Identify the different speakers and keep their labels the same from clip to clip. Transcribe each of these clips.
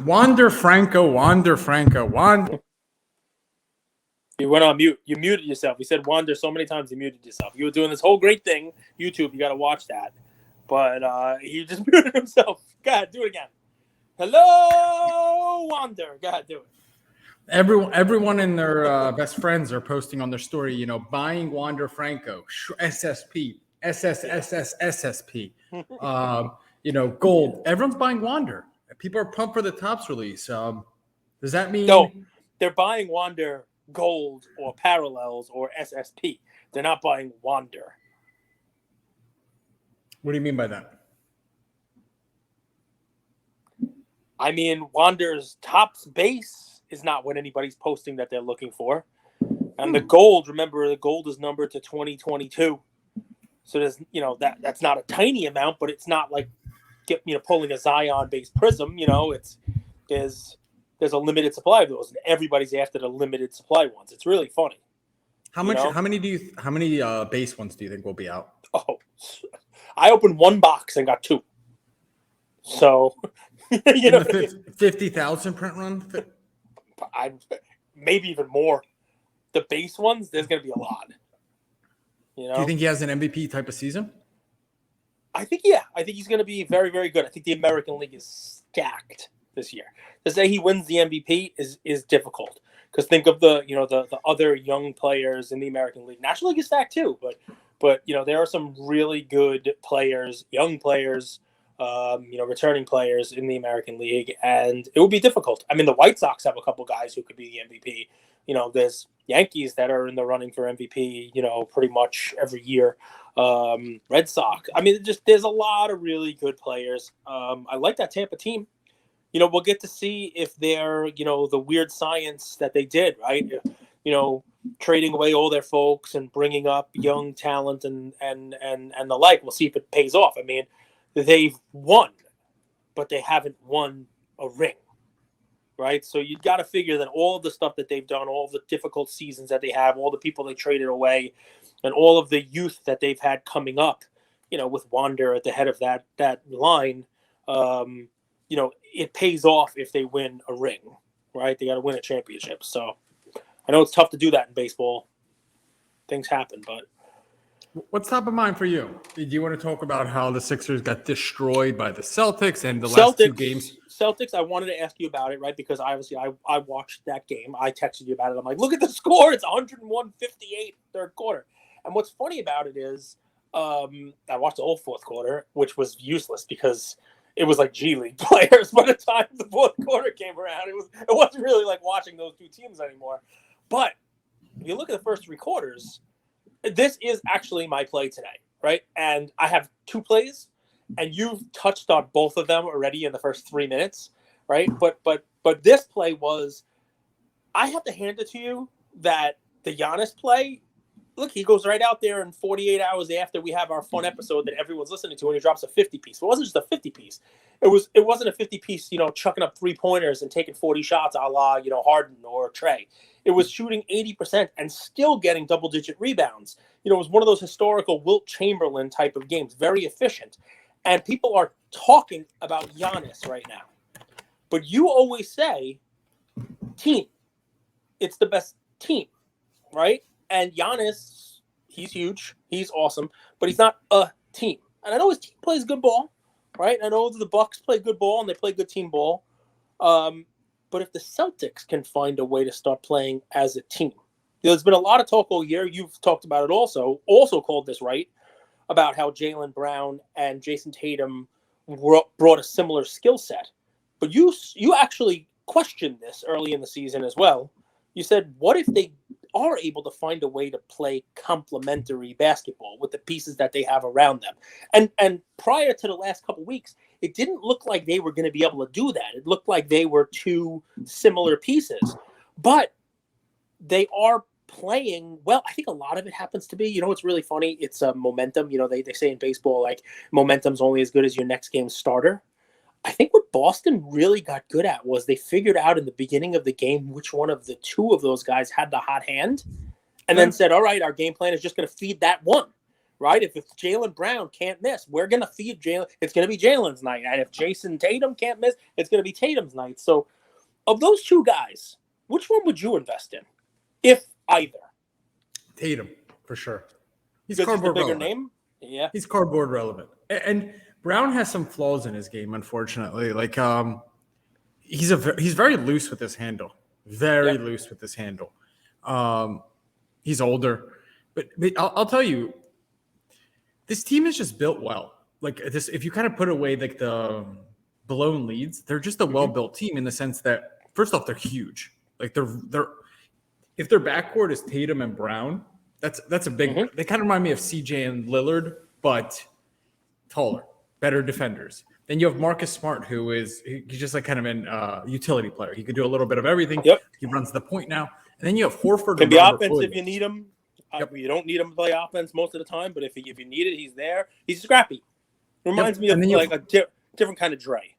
Speaker 1: Wander Franco.
Speaker 2: You went on mute. You muted yourself. You said Wander so many times you muted yourself. You were doing this whole great thing. YouTube, you got to watch that. But he just muted himself. Go ahead, do it again. Hello, Wander. Go ahead, do it.
Speaker 1: Everyone and their best friends are posting on their story, buying Wander Franco, SSP, SSSSSSP, gold. Everyone's buying Wander. People are pumped for the Tops release. Does that mean?
Speaker 2: No, they're buying Wander Gold or Parallels or SSP. They're not buying Wander.
Speaker 1: What do you mean by that?
Speaker 2: I mean, Wander's Tops base is not what anybody's posting that they're looking for. And the gold, remember, the gold is numbered to 2022. So there's, that's not a tiny amount, but it's not like pulling a Zion-based Prism. There's a limited supply of those, and everybody's after the limited supply ones. It's really funny.
Speaker 1: How many base ones do you think will be out?
Speaker 2: Oh, I opened one box and got two. So,
Speaker 1: 50,000 print run.
Speaker 2: Maybe even more. The base ones, there's going to be a lot.
Speaker 1: Do you think he has an MVP type of season?
Speaker 2: I think he's going to be very, very good. I think the American League is stacked this year. To say he wins the MVP is difficult, because think of the other young players in the American League. National League is stacked too, but there are some really good players, young players, returning players in the American League, and it would be difficult. I mean, the White Sox have a couple guys who could be the MVP. There's Yankees that are in the running for MVP, pretty much every year. Red Sox. I mean, there's a lot of really good players. I like that Tampa team. We'll get to see if they're, the weird science that they did, right? Trading away all their folks and bringing up young talent and the like. We'll see if it pays off. I mean, they've won, but they haven't won a ring, right? So you've got to figure that all of the stuff that they've done, all of the difficult seasons that they have, all the people they traded away, and all of the youth that they've had coming up, with Wander at the head of that line, it pays off if they win a ring, right? They got to win a championship. So I know it's tough to do that in baseball. Things happen, but.
Speaker 1: What's top of mind for you? Do you want to talk about how the Sixers got destroyed by the Celtics and the last two games?
Speaker 2: Celtics, I wanted to ask you about it, right? Because obviously I watched that game. I texted you about it. I'm like, look at the score. It's 101-58 third quarter. And what's funny about it is I watched the whole fourth quarter, which was useless because it was like G League players by the time the fourth quarter came around. It wasn't really like watching those two teams anymore. But if you look at the first three quarters, this is actually my play today, right? And I have two plays, and you've touched on both of them already in the first 3 minutes, right? But this play was, I have to hand it to you that the Giannis play, look, he goes right out there, and 48 hours after we have our fun episode that everyone's listening to, and he drops a 50-piece. It wasn't just a 50-piece. It wasn't a 50-piece, chucking up 3-pointers and taking 40 shots a la, Harden or Trey. It was shooting 80% and still getting double-digit rebounds. It was one of those historical Wilt Chamberlain type of games, very efficient. And people are talking about Giannis right now. But you always say, team. It's the best team, right? And Giannis, he's huge. He's awesome. But he's not a team. And I know his team plays good ball, right? I know the Bucks play good ball and they play good team ball. But if the Celtics can find a way to start playing as a team, there's been a lot of talk all year. You've talked about it also called this, right? About how Jaylen Brown and Jason Tatum brought a similar skill set. But you actually questioned this early in the season as well. You said, what if they are able to find a way to play complementary basketball with the pieces that they have around them? And prior to the last couple of weeks, it didn't look like they were going to be able to do that. It looked like they were two similar pieces. But they are playing well. I think a lot of it happens to be, it's really funny. It's momentum. They say in baseball, like, momentum's only as good as your next game's starter. I think what Boston really got good at was they figured out in the beginning of the game which one of the two of those guys had the hot hand, and then said, all right, our game plan is just going to feed that one, right? If Jaylen Brown can't miss, we're going to feed Jaylen. It's going to be Jaylen's night. And if Jason Tatum can't miss, it's going to be Tatum's night. So of those two guys, which one would you invest in, if either?
Speaker 1: Tatum, for sure. He's
Speaker 2: because
Speaker 1: cardboard
Speaker 2: he's the bigger
Speaker 1: relevant.
Speaker 2: name. Yeah,
Speaker 1: He's cardboard relevant. And Brown has some flaws in his game, unfortunately. Like he's very loose with his handle. Very loose with his handle. He's older. But I'll tell you, this team is just built well. Like this, if you kind of put away like the blown leads, they're just a well-built team in the sense that first off, they're huge. Like they're if their backcourt is Tatum and Brown, that's a big. They kind of remind me of CJ and Lillard, but taller, better defenders. Then you have Marcus Smart, who is he's just like kind of an utility player. He could do a little bit of everything.
Speaker 2: Yep.
Speaker 1: He runs the point now. And then you have Horford.
Speaker 2: Can be offense
Speaker 1: Williams.
Speaker 2: if you need him. You don't need him to play offense most of the time, but if you need it, he's there. He's scrappy. Reminds me of like a different kind of Dre.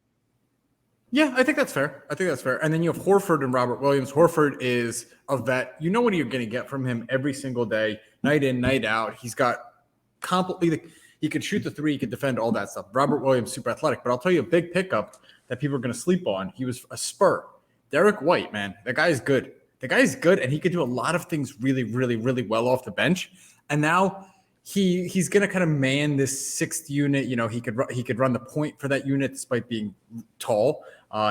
Speaker 1: Yeah, I think that's fair. And then you have Horford and Robert Williams. Horford is a vet. You know what you're going to get from him every single day, night in, night out. He's got completely – he could shoot the three. He could defend all that stuff. Robert Williams, super athletic. But I'll tell you a big pickup that people are going to sleep on. He was a Spur. Derek White, man. That guy is good. The guy is good, and he could do a lot of things really, really, really well off the bench. And now he's going to kind of man this sixth unit. You know, he could run the point for that unit despite being tall.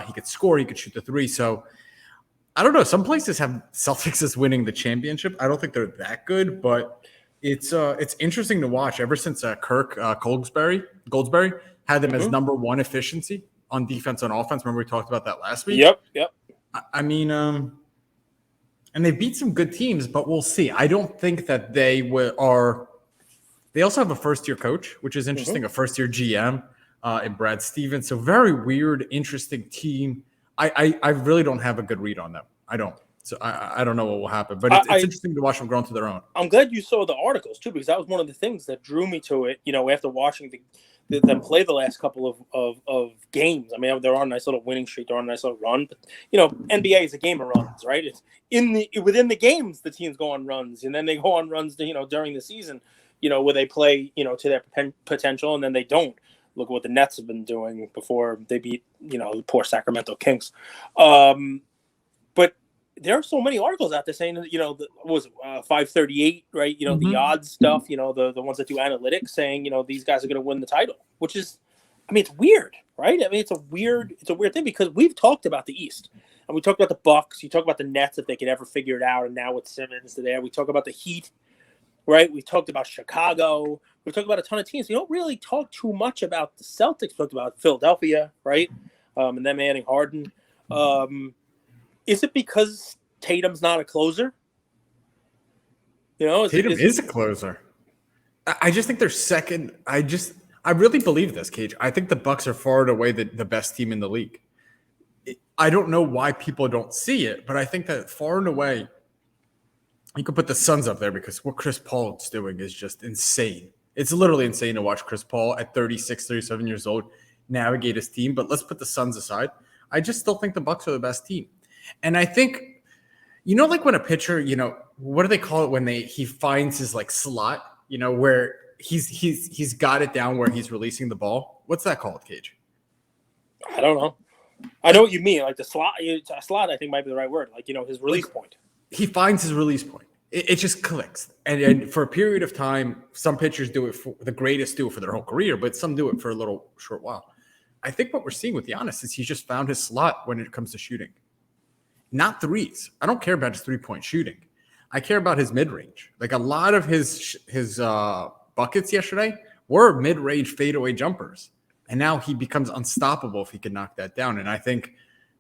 Speaker 1: He could score. He could shoot the three. So I don't know. Some places have Celtics as winning the championship. I don't think they're that good, but it's interesting to watch. Ever since Kirk Goldsberry had them as number one efficiency on defense on offense. Remember we talked about that last week?
Speaker 2: Yep.
Speaker 1: I mean, and they beat some good teams, but we'll see. I don't think that they are. They also have a first-year coach, which is interesting. A first-year GM in Brad Stevens. So very weird, interesting team. I really don't have a good read on them. I don't. So I don't know what will happen, but it's interesting to watch them grow into their own.
Speaker 2: I'm glad you saw the articles too, because that was one of the things that drew me to it. You know, after watching them play the last couple of games. I mean, they're on a nice little winning streak. They're on a nice little run. But, you know, NBA is a game of runs, right? It's within the games, the teams go on runs, and then they go on runs, during the season, where they play, to their potential, and then they don't. Look at what the Nets have been doing before they beat, the poor Sacramento Kings. But there are so many articles out there saying, what was it, 538, right? The odds stuff, the ones that do analytics saying, these guys are going to win the title, which is, I mean, it's weird, right? I mean, it's a weird thing because we've talked about the East and we talked about the Bucks. You talk about the Nets if they could ever figure it out. And now with Simmons there, we talk about the Heat, right? We talked about Chicago. We talked about a ton of teams. We don't really talk too much about the Celtics. We talked about Philadelphia, right? And them adding Harden. Is it because Tatum's not a closer?
Speaker 1: Tatum is a closer. I just think they're second. I really believe this, Cage. I think the Bucks are far and away the best team in the league. I don't know why people don't see it, but I think that far and away, you could put the Suns up there because what Chris Paul is doing is just insane. It's literally insane to watch Chris Paul at 36, 37 years old navigate his team. But let's put the Suns aside. I just still think the Bucks are the best team. And I think, like when a pitcher, what do they call it when he finds his like slot, where he's got it down where he's releasing the ball. What's that called, Cage?
Speaker 2: I don't know. I know what you mean. Like the slot, slot I think might be the right word. Like, his release point. He
Speaker 1: finds his release point. It just clicks. And for a period of time, some pitchers do it for the greatest do it for their whole career, but some do it for a little short while. I think what we're seeing with Giannis is he's just found his slot when it comes to shooting. Not threes. I don't care about his three-point shooting. I care about his mid-range. Like a lot of his buckets yesterday were mid-range fadeaway jumpers. And now he becomes unstoppable if he can knock that down. And I think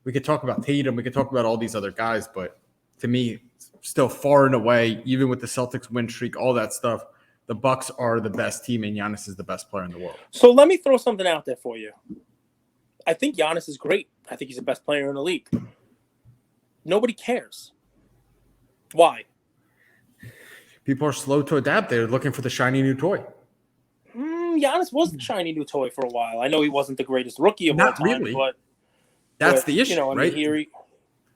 Speaker 1: we could talk about Tatum. We could talk about all these other guys. But to me, still far and away, even with the Celtics win streak, all that stuff, the Bucks are the best team and Giannis is the best player in the world.
Speaker 2: So let me throw something out there for you. I think Giannis is great. I think he's the best player in the league. Nobody cares. Why?
Speaker 1: People are slow to adapt. They're looking for the shiny new toy.
Speaker 2: Giannis was the shiny new toy for a while. I know he wasn't the greatest rookie of all time,
Speaker 1: really.
Speaker 2: But
Speaker 1: that's the issue, right?
Speaker 2: Mean,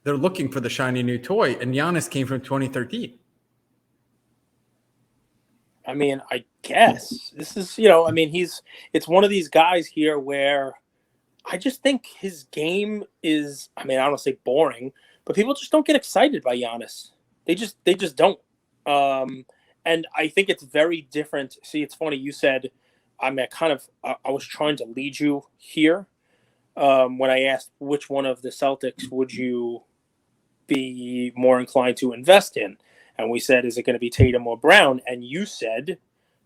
Speaker 1: they're looking for the shiny new toy, and Giannis came from 2013.
Speaker 2: I mean, I guess this is, I mean, it's one of these guys here where I just think his game is, I mean, I don't want to say boring, but people just don't get excited by Giannis. They just don't. And I think it's very different. See, it's funny. You said, I mean, I was trying to lead you here when I asked which one of the Celtics would you be more inclined to invest in? And we said, is it going to be Tatum or Brown? And you said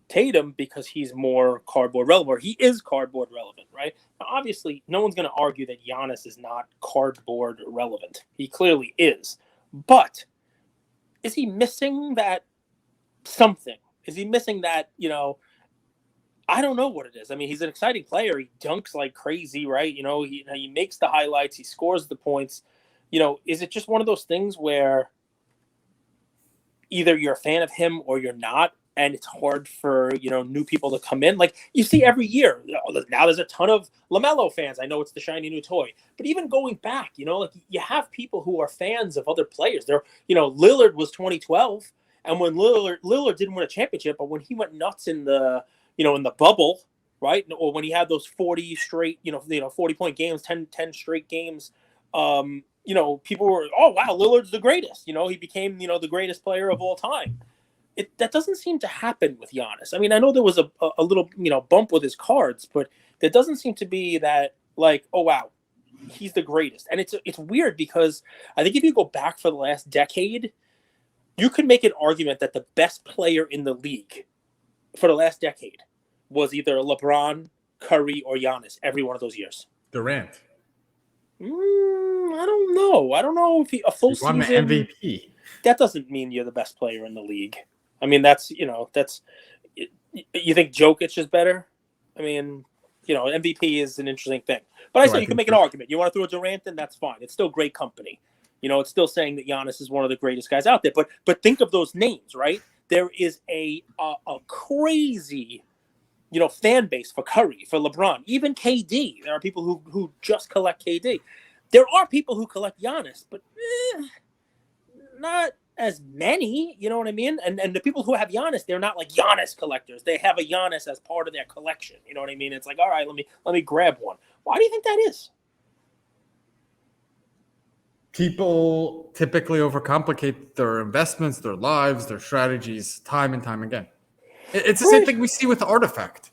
Speaker 2: Tatum because he's more cardboard relevant, or he is cardboard relevant, right? Now, obviously, no one's going to argue that Giannis is not cardboard relevant. He clearly is. But is he missing that something? Is he missing that, I don't know what it is. I mean, he's an exciting player. He dunks like crazy, right? He makes the highlights. He scores the points. Is it just one of those things where either you're a fan of him or you're not, and it's hard for, new people to come in? Like you see every year, now there's a ton of LaMelo fans. I know it's the shiny new toy, but even going back, like you have people who are fans of other players. Lillard was 2012, and when Lillard didn't win a championship, but when he went nuts in the bubble, right? Or when he had those 40 straight, 40-point games, 10 straight games, people were, oh, wow, Lillard's the greatest. He became, the greatest player of all time. That doesn't seem to happen with Giannis. I mean, I know there was a little, bump with his cards, but there doesn't seem to be that, like, oh, wow, he's the greatest. And it's weird because I think if you go back for the last decade, you could make an argument that the best player in the league for the last decade was either LeBron, Curry, or Giannis every one of those years.
Speaker 1: Durant.
Speaker 2: I don't know. I don't know if a full season.
Speaker 1: The MVP.
Speaker 2: That doesn't mean you're the best player in the league. I mean, that's. You think Jokic is better? I mean, MVP is an interesting thing. But I say you can make an argument. You want to throw Durant in? That's fine. It's still great company. It's still saying that Giannis is one of the greatest guys out there. But think of those names, right? There is a crazy, fan base for Curry, for LeBron, even KD. There are people who just collect KD. There are people who collect Giannis, but not as many. You know what I mean? And the people who have Giannis, they're not like Giannis collectors. They have a Giannis as part of their collection. You know what I mean? It's like, all right, let me grab one. Why do you think that is?
Speaker 1: People typically overcomplicate their investments, their lives, their strategies time and time again. It's the same thing we see with the Artifact.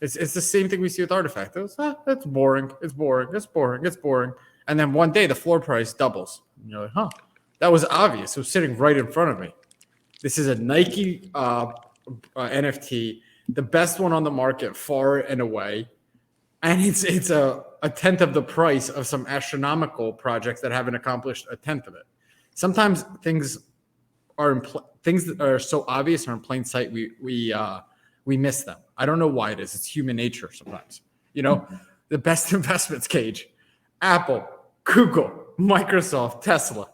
Speaker 1: It's the same thing we see with Artifact. It's boring. It's boring. It's boring. It's boring. And then one day the floor price doubles. And you're like, huh, that was obvious. It was sitting right in front of me. This is a Nike NFT, the best one on the market far and away. And it's a tenth of the price of some astronomical projects that haven't accomplished a tenth of it. Sometimes things that are so obvious are in plain sight. We miss them. I don't know why it is. It's human nature sometimes. The best investments, Cage, Apple, Google, Microsoft, Tesla.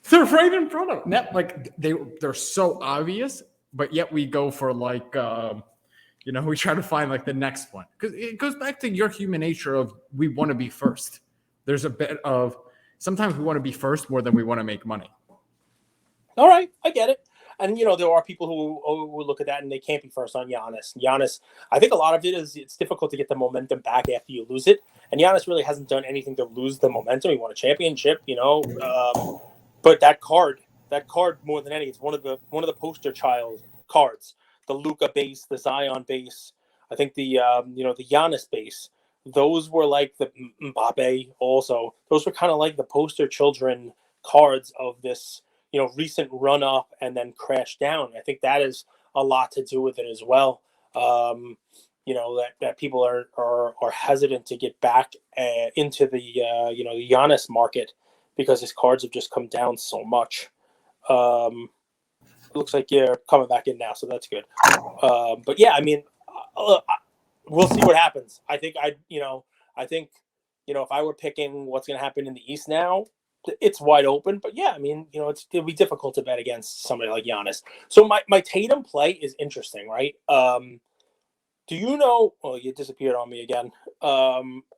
Speaker 1: They're right in front of them. Like they're so obvious, but yet we go for like. We try to find like the next one because it goes back to your human nature of we want to be first. There's a bit of sometimes we want to be first more than we want to make money.
Speaker 2: All right, I get it. And, there are people who look at that and they can't be first on Giannis. Giannis, I think a lot of it is it's difficult to get the momentum back after you lose it. And Giannis really hasn't done anything to lose the momentum. He won a championship, but that card more than any, it's one of the poster child cards. The Luka base, the Zion base, I think the Giannis base, those were like the Mbappe also. Those were kind of like the poster children cards of this, recent run up and then crash down. I think that is a lot to do with it as well. That people are hesitant to get back into the the Giannis market because his cards have just come down so much. Looks like you're coming back in now, so that's good. But yeah, I mean, we'll see what happens. I think if I were picking what's going to happen in the East now, it's wide open. But yeah, I mean, it'll be difficult to bet against somebody like Giannis. So my Tatum play is interesting, right? Do you know? Oh, you disappeared on me again.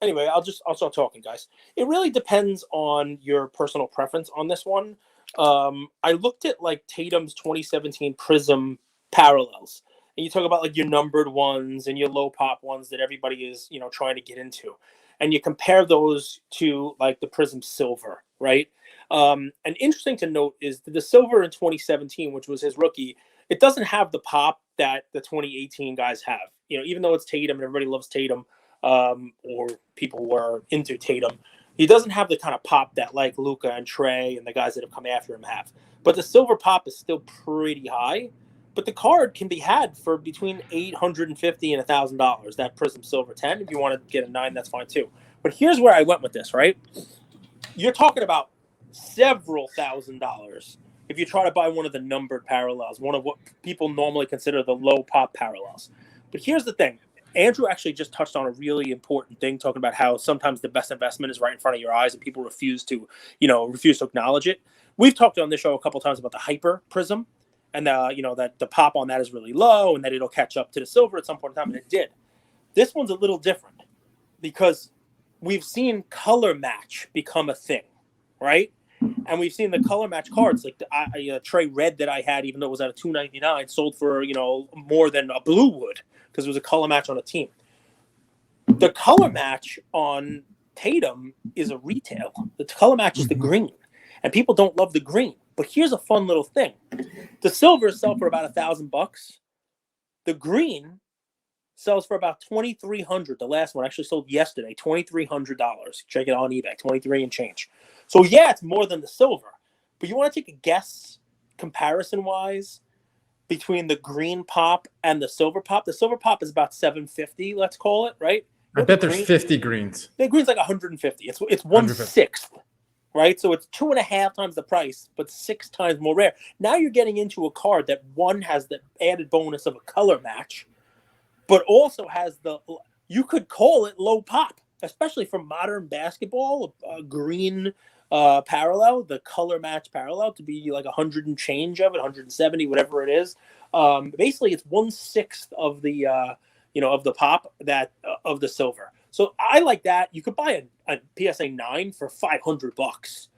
Speaker 2: Anyway, I'll start talking, guys. It really depends on your personal preference on this one. I looked at like Tatum's 2017 Prism parallels. and you talk about like your numbered ones and your low pop ones that everybody is, trying to get into, and you compare those to like the Prism Silver, right? And interesting to note is that the Silver in 2017, which was his rookie, it doesn't have the pop that the 2018 guys have. Even though it's Tatum and everybody loves Tatum, or people were into Tatum, he doesn't have the kind of pop that like Luka and Trey and the guys that have come after him have. But the silver pop is still pretty high. But the card can be had for between $850 and $1,000. That Prism Silver 10. If you want to get a 9, that's fine too. But here's where I went with this, right? You're talking about several $1,000s if you try to buy one of the numbered parallels, one of what people normally consider the low pop parallels. But here's the thing. Andrew actually just touched on a really important thing, talking about how sometimes the best investment is right in front of your eyes and people refuse to acknowledge it. We've talked on this show a couple of times about the Hyper Prism, and that the pop on that is really low and that it'll catch up to the silver at some point in time, and it did. This one's a little different because we've seen color match become a thing, right? And we've seen the color match cards, like the Trey Red that I had, even though it was at a $299, sold for more than a blue would because it was a color match on a team. The color match on Tatum is a retail. The color match is the green, and people don't love the green. But here's a fun little thing: the silver sell for about $1,000. The green sells for about $2,300. The last one actually sold yesterday, $2,300. Check it on eBay, 23 and change. So yeah, it's more than the silver. But you want to take a guess, comparison-wise, between the green pop and the silver pop? The silver pop is about $750, let's call it, right?
Speaker 1: I bet there's 50 greens.
Speaker 2: The green's like $150. It's 1/6, right? So it's 2.5 times the price, but 6 times more rare. Now you're getting into a card that one has the added bonus of a color match, but also has you could call it low pop, especially for modern basketball, a green parallel, the color match parallel, to be like 100 and change of it, 170, whatever it is. Basically, it's 1/6 of the of the pop of the silver. So I like that. You could buy a PSA 9 for $500.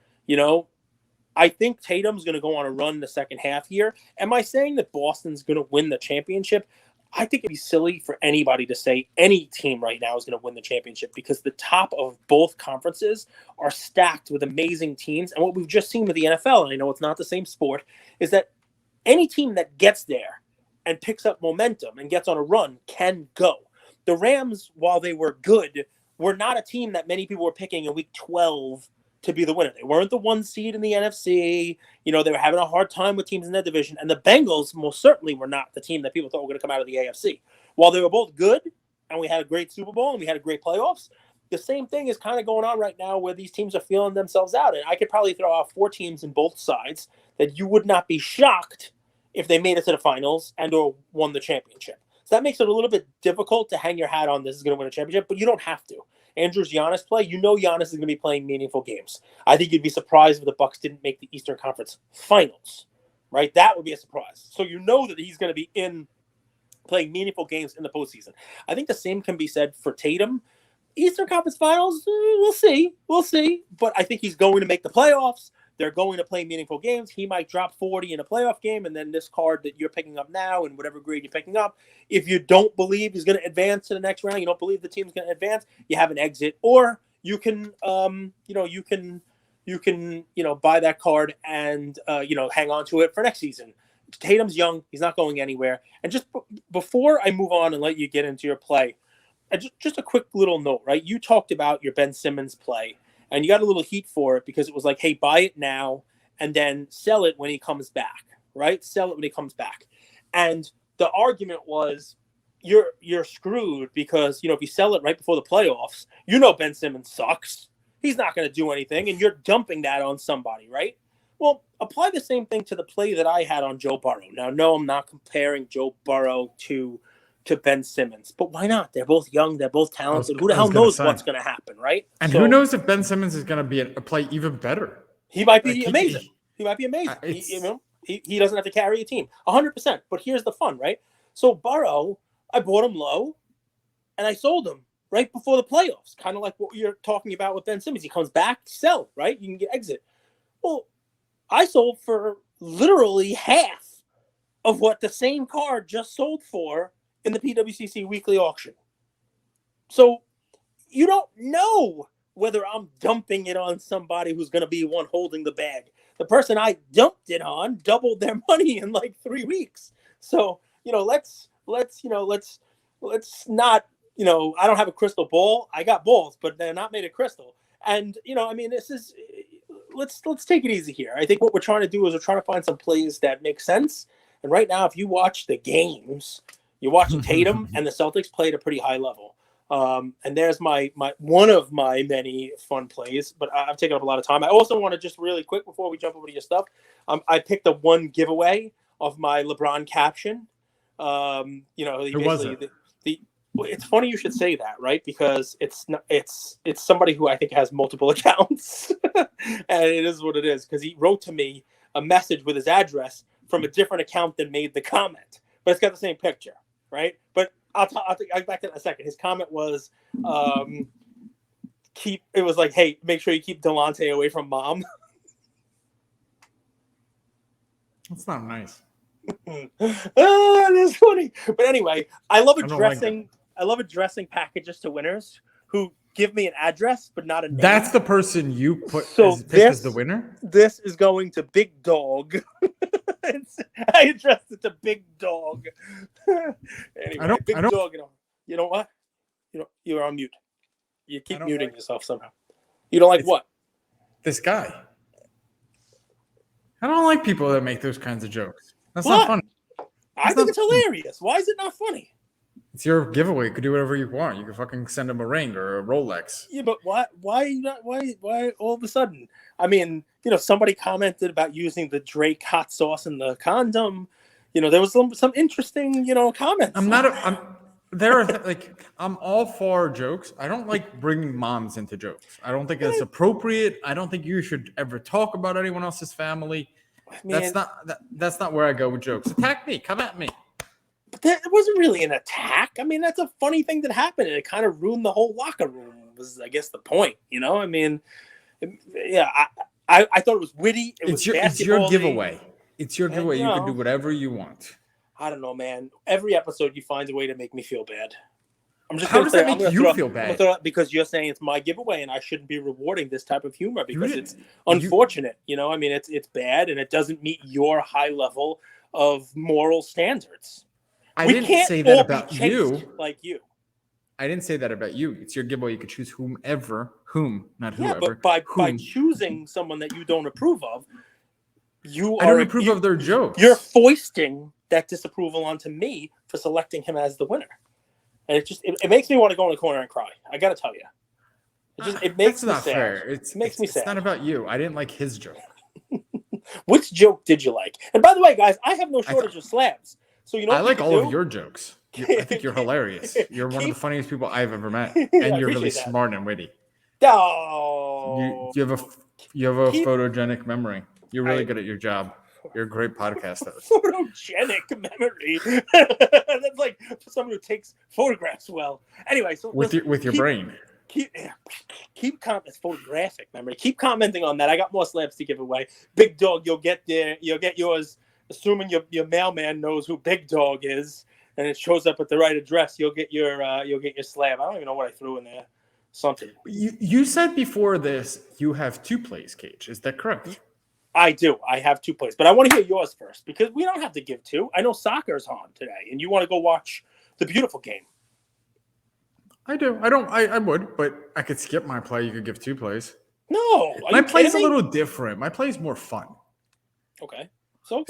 Speaker 2: I think Tatum's going to go on a run the second half here. Am I saying that Boston's going to win the championship? I think it'd be silly for anybody to say any team right now is going to win the championship, because the top of both conferences are stacked with amazing teams. And what we've just seen with the NFL, and I know it's not the same sport, is that any team that gets there and picks up momentum and gets on a run can go. The Rams, while they were good, were not a team that many people were picking in week 12 to be the winner. They weren't the 1 seed in the NFC. They were having a hard time with teams in that division. And the Bengals most certainly were not the team that people thought were going to come out of the AFC. While they were both good, and we had a great Super Bowl and we had a great playoffs, the same thing is kind of going on right now where these teams are feeling themselves out. And I could probably throw out 4 teams in both sides that you would not be shocked if they made it to the finals and or won the championship. So that makes it a little bit difficult to hang your hat on this is going to win a championship, but you don't have to. Andrew's Giannis play, Giannis is going to be playing meaningful games. I think you'd be surprised if the Bucks didn't make the Eastern Conference Finals, right? That would be a surprise. So that he's going to be playing meaningful games in the postseason. I think the same can be said for Tatum. Eastern Conference Finals, we'll see. But I think he's going to make the playoffs. They're going to play meaningful games. He might drop 40 in a playoff game, and then this card that you're picking up now and whatever grade you're picking up, if you don't believe he's going to advance to the next round, you don't believe the team's going to advance, you have an exit, or you can, buy that card and hang on to it for next season. Tatum's young; he's not going anywhere. And just before I move on and let you get into your play, just a quick little note, right? You talked about your Ben Simmons play. And you got a little heat for it because it was like, hey, buy it now and then sell it when he comes back, right? Sell it when he comes back. And the argument was you're screwed because, if you sell it right before the playoffs, Ben Simmons sucks. He's not going to do anything, and you're dumping that on somebody, right? Well, apply the same thing to the play that I had on Joe Burrow. Now, no, I'm not comparing Joe Burrow to Ben Simmons, but why not? They're both young, they're both talented. Who the hell knows what's going to happen, right?
Speaker 1: And who knows if Ben Simmons is going to be a play even better?
Speaker 2: He might be amazing. He might be amazing. He doesn't have to carry a team 100%. But here's the fun, right? So Burrow, I bought him low, and I sold him right before the playoffs. Kind of like what you're talking about with Ben Simmons. He comes back, sell, right? You can get exit. Well, I sold for literally half of what the same card just sold for in the PWCC weekly auction. So you don't know whether I'm dumping it on somebody who's going to be one holding the bag. The person I dumped it on doubled their money in like 3 weeks. So, let's not, I don't have a crystal ball. I got balls, but they're not made of crystal. And, this is, let's take it easy here. I think what we're trying to do is we're trying to find some plays that make sense. And right now, if you watch the games, you're watching Tatum and the Celtics play at a pretty high level. And there's my one of my many fun plays, but I've taken up a lot of time. I also want to just really quick before we jump over to your stuff. I picked the one giveaway of my LeBron caption.
Speaker 1: Who was it?
Speaker 2: It's funny you should say that, right? Because it's somebody who I think has multiple accounts, and it is what it is. Because he wrote to me a message with his address from a different account than made the comment, but it's got the same picture, right? But I'll back to that in a second. His comment was, it was like, hey, make sure you keep Delonte away from mom.
Speaker 1: That's not nice.
Speaker 2: That's funny. But anyway, I love addressing packages to winners who give me an address but not a name.
Speaker 1: That's the person you put as the winner?
Speaker 2: This is going to Big Dog. I addressed it to Big Dog. Anyway, Big Dog, you know what? You're on mute. You keep muting yourself somehow. You don't like what?
Speaker 1: This guy. I don't like people that make those kinds of jokes. That's
Speaker 2: what?
Speaker 1: Not funny.
Speaker 2: I think it's hilarious. Why is it not funny?
Speaker 1: It's your giveaway. You could do whatever you want. You can fucking send him a ring or a Rolex.
Speaker 2: Yeah, but why all of a sudden? I mean, somebody commented about using the Drake hot sauce in the condom. There was some interesting, comments. I'm all for jokes. I don't like bringing moms into jokes. I don't think that's appropriate. I don't think you should ever talk about anyone else's family. Man, that's not where I go with jokes. Attack me. Come at me. But that wasn't really an attack. I mean, that's a funny thing that happened, and it kind of ruined the whole locker room. Was, I guess, the point. I mean, yeah, I thought it was witty. It's
Speaker 1: your giveaway. It's your giveaway. You can do whatever you want.
Speaker 2: I don't know, man. Every episode, you find a way to make me feel bad.
Speaker 1: How does that make you feel bad?
Speaker 2: Because you're saying it's my giveaway, and I shouldn't be rewarding this type of humor because it's unfortunate. I mean, it's bad, and it doesn't meet your high level of moral standards.
Speaker 1: I didn't say that about you.
Speaker 2: Like you.
Speaker 1: I didn't say that about you. It's your giveaway. You could choose not whoever.
Speaker 2: Yeah, but by choosing someone that you don't approve of,
Speaker 1: I don't approve of their jokes.
Speaker 2: You're foisting that disapproval onto me for selecting him as the winner. And it makes me want to go in the corner and cry. I got to tell you. It makes me sad. Fair. It makes me sad.
Speaker 1: It's not about you. I didn't like his joke.
Speaker 2: Which joke did you like? And by the way, guys, I have no shortage of slabs. So
Speaker 1: I like all of your jokes. I think you're hilarious. You're one of the funniest people I've ever met, and you're really smart and witty.
Speaker 2: Oh,
Speaker 1: you have a photogenic memory. You're really good at your job. You're a great podcast host.
Speaker 2: Photogenic memory. That's like someone who takes photographs well. Anyway, so
Speaker 1: with your brain.
Speaker 2: Keep commenting. Photographic memory. Keep commenting on that. I got more slabs to give away. Big Dog, you'll get yours. Assuming your mailman knows who Big Dog is, and it shows up at the right address, you'll get your slab. I don't even know what I threw in there. Something.
Speaker 1: You said before this you have 2 plays, Cage. Is that correct?
Speaker 2: I do. I have 2 plays, but I want to hear yours first because we don't have to give 2. I know soccer's on today, and you want to go watch the beautiful game.
Speaker 1: I do. I would, but I could skip my play. You could give 2 plays.
Speaker 2: No,
Speaker 1: my play's a little different. My play's more fun.
Speaker 2: Okay.
Speaker 1: So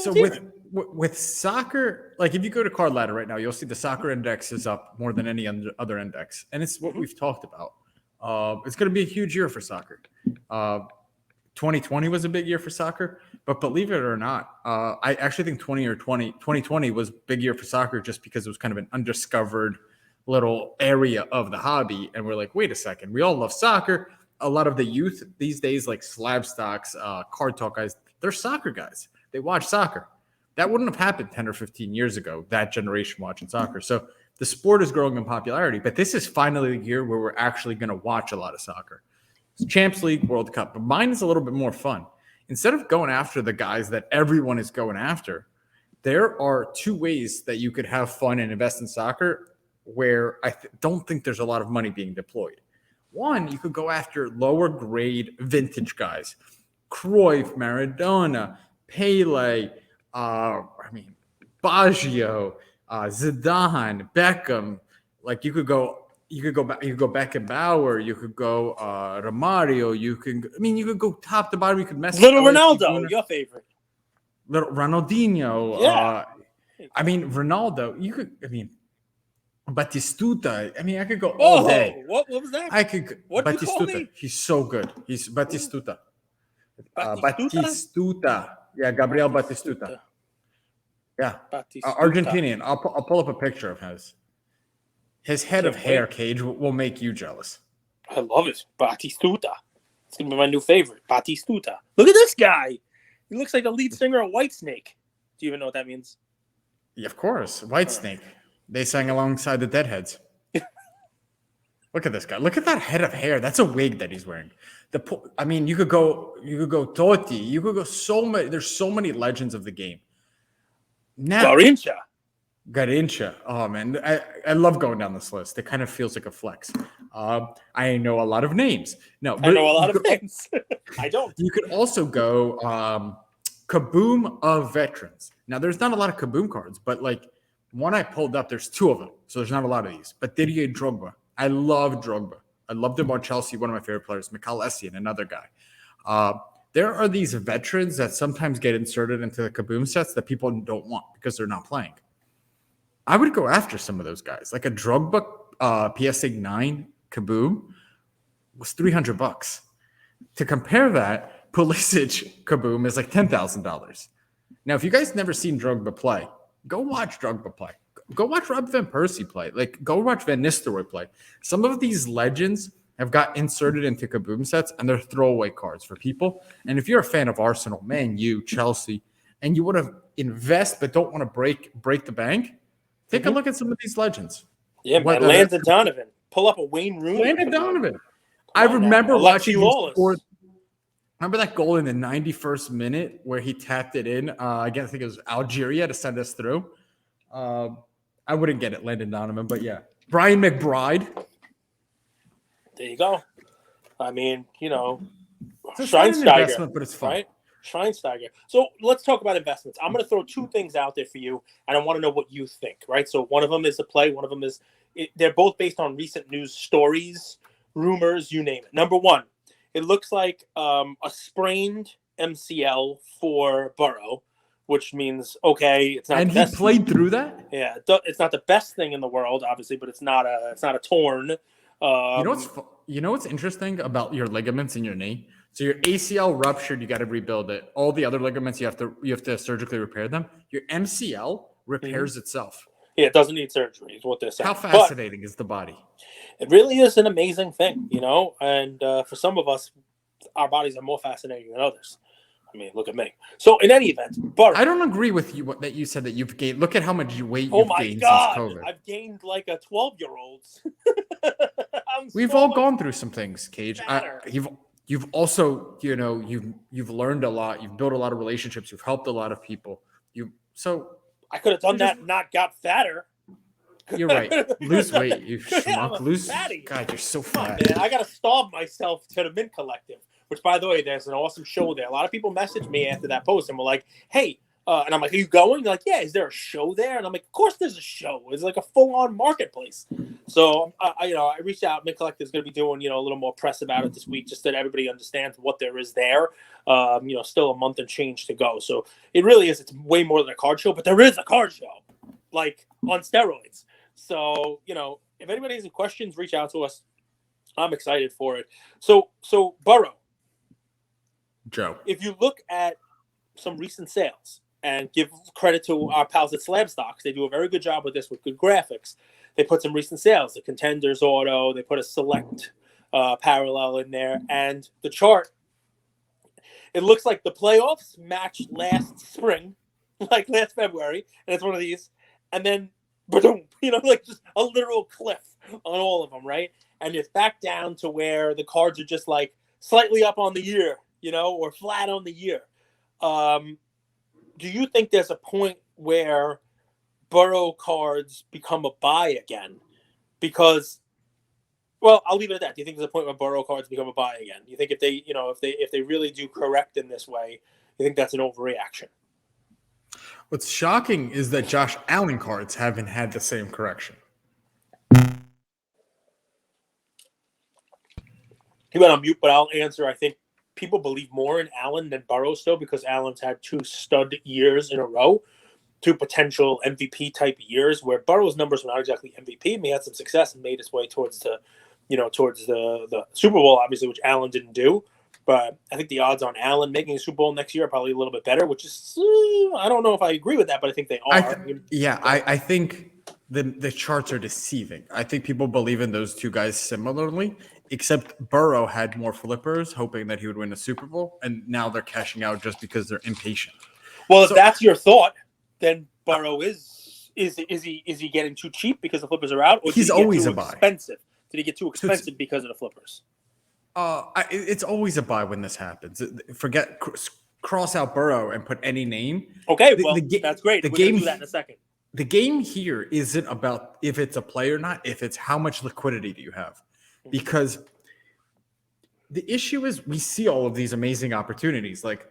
Speaker 1: with soccer, like if you go to Card Ladder right now, you'll see the soccer index is up more than any other index, and it's what we've talked about. It's going to be a huge year for soccer. 2020 was a big year for soccer, but believe it or not, I actually think 2020 was a big year for soccer just because it was kind of an undiscovered little area of the hobby, and we're like, wait a second, we all love soccer. A lot of the youth these days, like Slab Stocks, Card Talk guys, they're soccer guys. They watch soccer. That wouldn't have happened 10 or 15 years ago, that generation watching soccer. So the sport is growing in popularity, but this is finally the year where we're actually going to watch a lot of soccer. It's Champions League, World Cup, but mine is a little bit more fun. Instead of going after the guys that everyone is going after, there are two ways that you could have fun and invest in soccer where I don't think there's a lot of money being deployed. One, you could go after lower grade vintage guys, Cruyff, Maradona, Pele, Baggio, Zidane, Beckham. Like you could go back. You could go Beckenbauer. You could go Romario. You could go top to bottom. You could mess.
Speaker 2: Little Ronaldo, your favorite.
Speaker 1: Little Ronaldinho.
Speaker 2: Yeah.
Speaker 1: Ronaldo. You could. Batistuta. I could go all day.
Speaker 2: What was that?
Speaker 1: I could.
Speaker 2: What did you call
Speaker 1: Batistuta.
Speaker 2: me?
Speaker 1: He's so good. He's Batistuta.
Speaker 2: Batistuta?
Speaker 1: Batistuta. Yeah, Gabriel Batistuta. Yeah, Argentinian. I'll pull up a picture of his. His head of hair, Cage, will make you jealous.
Speaker 2: I love it. Batistuta. It's going to be my new favorite. Batistuta. Look at this guy. He looks like the lead singer of Whitesnake. Do you even know what that means?
Speaker 1: Yeah, of course. Whitesnake. They sang alongside the Deadheads. Look at this guy. Look at that head of hair. That's a wig that he's wearing. You could go Totti. You could go so many. There's so many legends of the game. Now, Garincha. Oh man, I love going down this list. It kind of feels like a flex. I know a lot of names. No,
Speaker 2: I know a lot of names. I don't.
Speaker 1: You could also go Kaboom of veterans. Now, there's not a lot of Kaboom cards, but like one I pulled up, there's two of them, so there's not a lot of these. But Didier Drogba, I love Drogba. I loved him on Chelsea. One of my favorite players, Mikel Essien, another guy. There are these veterans that sometimes get inserted into the Kaboom sets that people don't want because they're not playing. I would go after some of those guys. Like a Drogba PSA 9 Kaboom was $300. To compare that, Pulisic Kaboom is like $10,000. Now, if you guys never seen Drogba play, go watch Drogba play. Go watch Rob Van Persie play. Like, go watch Van Nistelrooy play. Some of these legends have got inserted into Kaboom sets, and they're throwaway cards for people. And if you're a fan of Arsenal, Man U, Chelsea, and you want to invest but don't want to break the bank, take a look at some of these legends.
Speaker 2: Yeah, man. Landon Donovan. Pull up a Wayne Rooney.
Speaker 1: Landon Donovan. I remember watching him score. Remember that goal in the 91st minute where he tapped it in? I think it was Algeria to send us through. I wouldn't get it, Landon Donovan, but yeah. Brian McBride.
Speaker 2: There you go. I mean,
Speaker 1: it's an investment, but it's fun.
Speaker 2: Right? Schweinsteiger. So let's talk about investments. I'm going to throw two things out there for you, and I want to know what you think, right? So one of them is a play. One of them is they're both based on recent news stories, rumors, you name it. Number one, it looks like a sprained MCL for Burrow, which means, okay, it's not.
Speaker 1: And he played through that?
Speaker 2: Yeah, it's not the best thing in the world, obviously, but it's not a torn.
Speaker 1: You know what's interesting about your ligaments in your knee? So your ACL ruptured, you got to rebuild it. All the other ligaments, you have to surgically repair them. Your MCL repairs itself.
Speaker 2: Yeah, it doesn't need surgery, is what they're saying.
Speaker 1: How fascinating is the body? It
Speaker 2: really is an amazing thing, and for some of us, our bodies are more fascinating than others. I mean, look at me. So in any event, Burrow.
Speaker 1: I don't agree with you that you said that you've gained. Look at how much weight you've gained since COVID.
Speaker 2: I've gained like a 12-year-old.
Speaker 1: We've all gone through some things, Cage. You've also, you've learned a lot. You've built a lot of relationships. You've helped a lot of people.
Speaker 2: I could have done that and not got fatter.
Speaker 1: You're right. Lose weight, you schmuck. God, you're so fat.
Speaker 2: Man, I got to starve myself to the Mint Collective, which, by the way, there's an awesome show there. A lot of people messaged me after that post and were like, hey, and I'm like, are you going? They're like, yeah, is there a show there? And I'm like, of course there's a show. It's like a full-on marketplace. So, I reached out. Mint Collective is going to be doing, a little more press about it this week, just so that everybody understands what there is there. Still a month and change to go. So it really is. It's way more than a card show, but there is a card show, like on steroids. So, if anybody has any questions, reach out to us. I'm excited for it. So Burrow.
Speaker 1: Joe.
Speaker 2: If you look at some recent sales, and give credit to our pals at Slab Stocks, they do a very good job with this with good graphics. They put some recent sales, the Contenders Auto, they put a select parallel in there, and the chart, it looks like the playoffs matched last spring, like last February, and it's one of these, and then, boom, like just a literal cliff on all of them, right? And it's back down to where the cards are just like slightly up on the year, or flat on the year. Do you think there's a point where Burrow cards become a buy again? Because, well, I'll leave it at that. Do you think there's a point where Burrow cards become a buy again? Do you think if they, if they really do correct in this way, you think that's an overreaction?
Speaker 1: What's shocking is that Josh Allen cards haven't had the same correction.
Speaker 2: He went on mute, but I'll answer. I think people believe more in Allen than Burrow still because Allen's had 2 stud years in a row, 2 potential MVP type years where Burrow's numbers were not exactly MVP. And he had some success and made his way towards the Super Bowl, obviously, which Allen didn't do. But I think the odds on Allen making a Super Bowl next year are probably a little bit better, which is, I don't know if I agree with that, but I think they are.
Speaker 1: I think the charts are deceiving. I think people believe in those 2 guys similarly, except Burrow had more flippers hoping that he would win a Super Bowl, and now they're cashing out just because they're impatient.
Speaker 2: Well, if that's your thought, then Burrow is he getting too cheap because the flippers are out? Or
Speaker 1: he's always a buy.
Speaker 2: Expensive? Did he get too expensive because of the flippers?
Speaker 1: It's always a buy when this happens. Forget cross out Burrow and put any name.
Speaker 2: Okay, that's great.
Speaker 1: We're
Speaker 2: going to do that in a second.
Speaker 1: The game here isn't about if it's a play or not. If it's how much liquidity do you have, because the issue is we see all of these amazing opportunities. Like,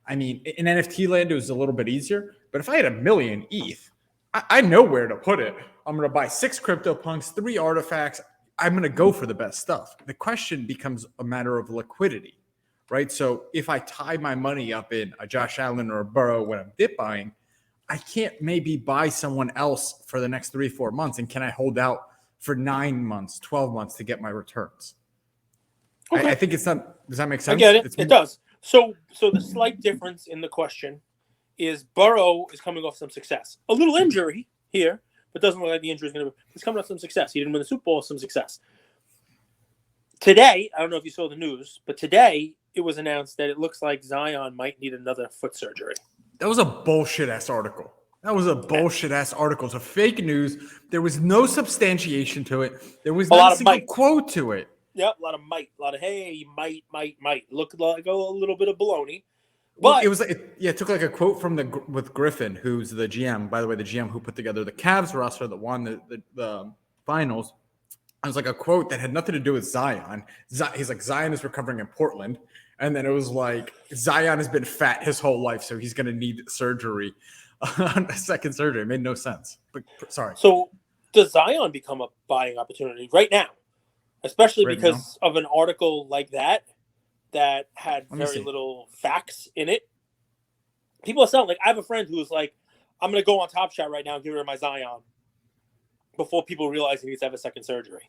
Speaker 1: I mean, in NFT land it was a little bit easier, but if I had $1 million ETH, I know where to put it. I'm going to buy 6 CryptoPunks, 3 artifacts. I'm going to go for the best stuff. The question becomes a matter of liquidity, right? So if I tie my money up in a Josh Allen or a Burrow when I'm dip buying, I can't maybe buy someone else for the next 3-4 months. And can I hold out for 9 months, 12 months to get my returns? Okay. I think it's not. Does that make sense?
Speaker 2: I get it. It does. So the slight difference in the question is Burrow is coming off some success. A little injury here, but doesn't look like the injury is going to. He's coming off some success. He didn't win the Super Bowl, some success. Today, I don't know if you saw the news, but today it was announced that it looks like Zion might need another foot surgery.
Speaker 1: That was a bullshit-ass article. It's a fake news. There was no substantiation to it. There was not a single quote to it.
Speaker 2: Yep, a lot of might. A lot of, hey, might. Look like a little bit of baloney. But
Speaker 1: well, it was it took like a quote from with Griffin, who's the GM. By the way, the GM who put together the Cavs roster that won the finals. It was like a quote that had nothing to do with Zion. He's like, Zion is recovering in Portland. And then it was like, Zion has been fat his whole life, so he's going to need surgery, a second surgery. It made no sense. But sorry.
Speaker 2: So does Zion become a buying opportunity right now? Especially because of an article like that had very little facts in it. People are selling. Like, I have a friend who's like, I'm going to go on Top Shot right now and give her my Zion before people realize he needs to have a second surgery.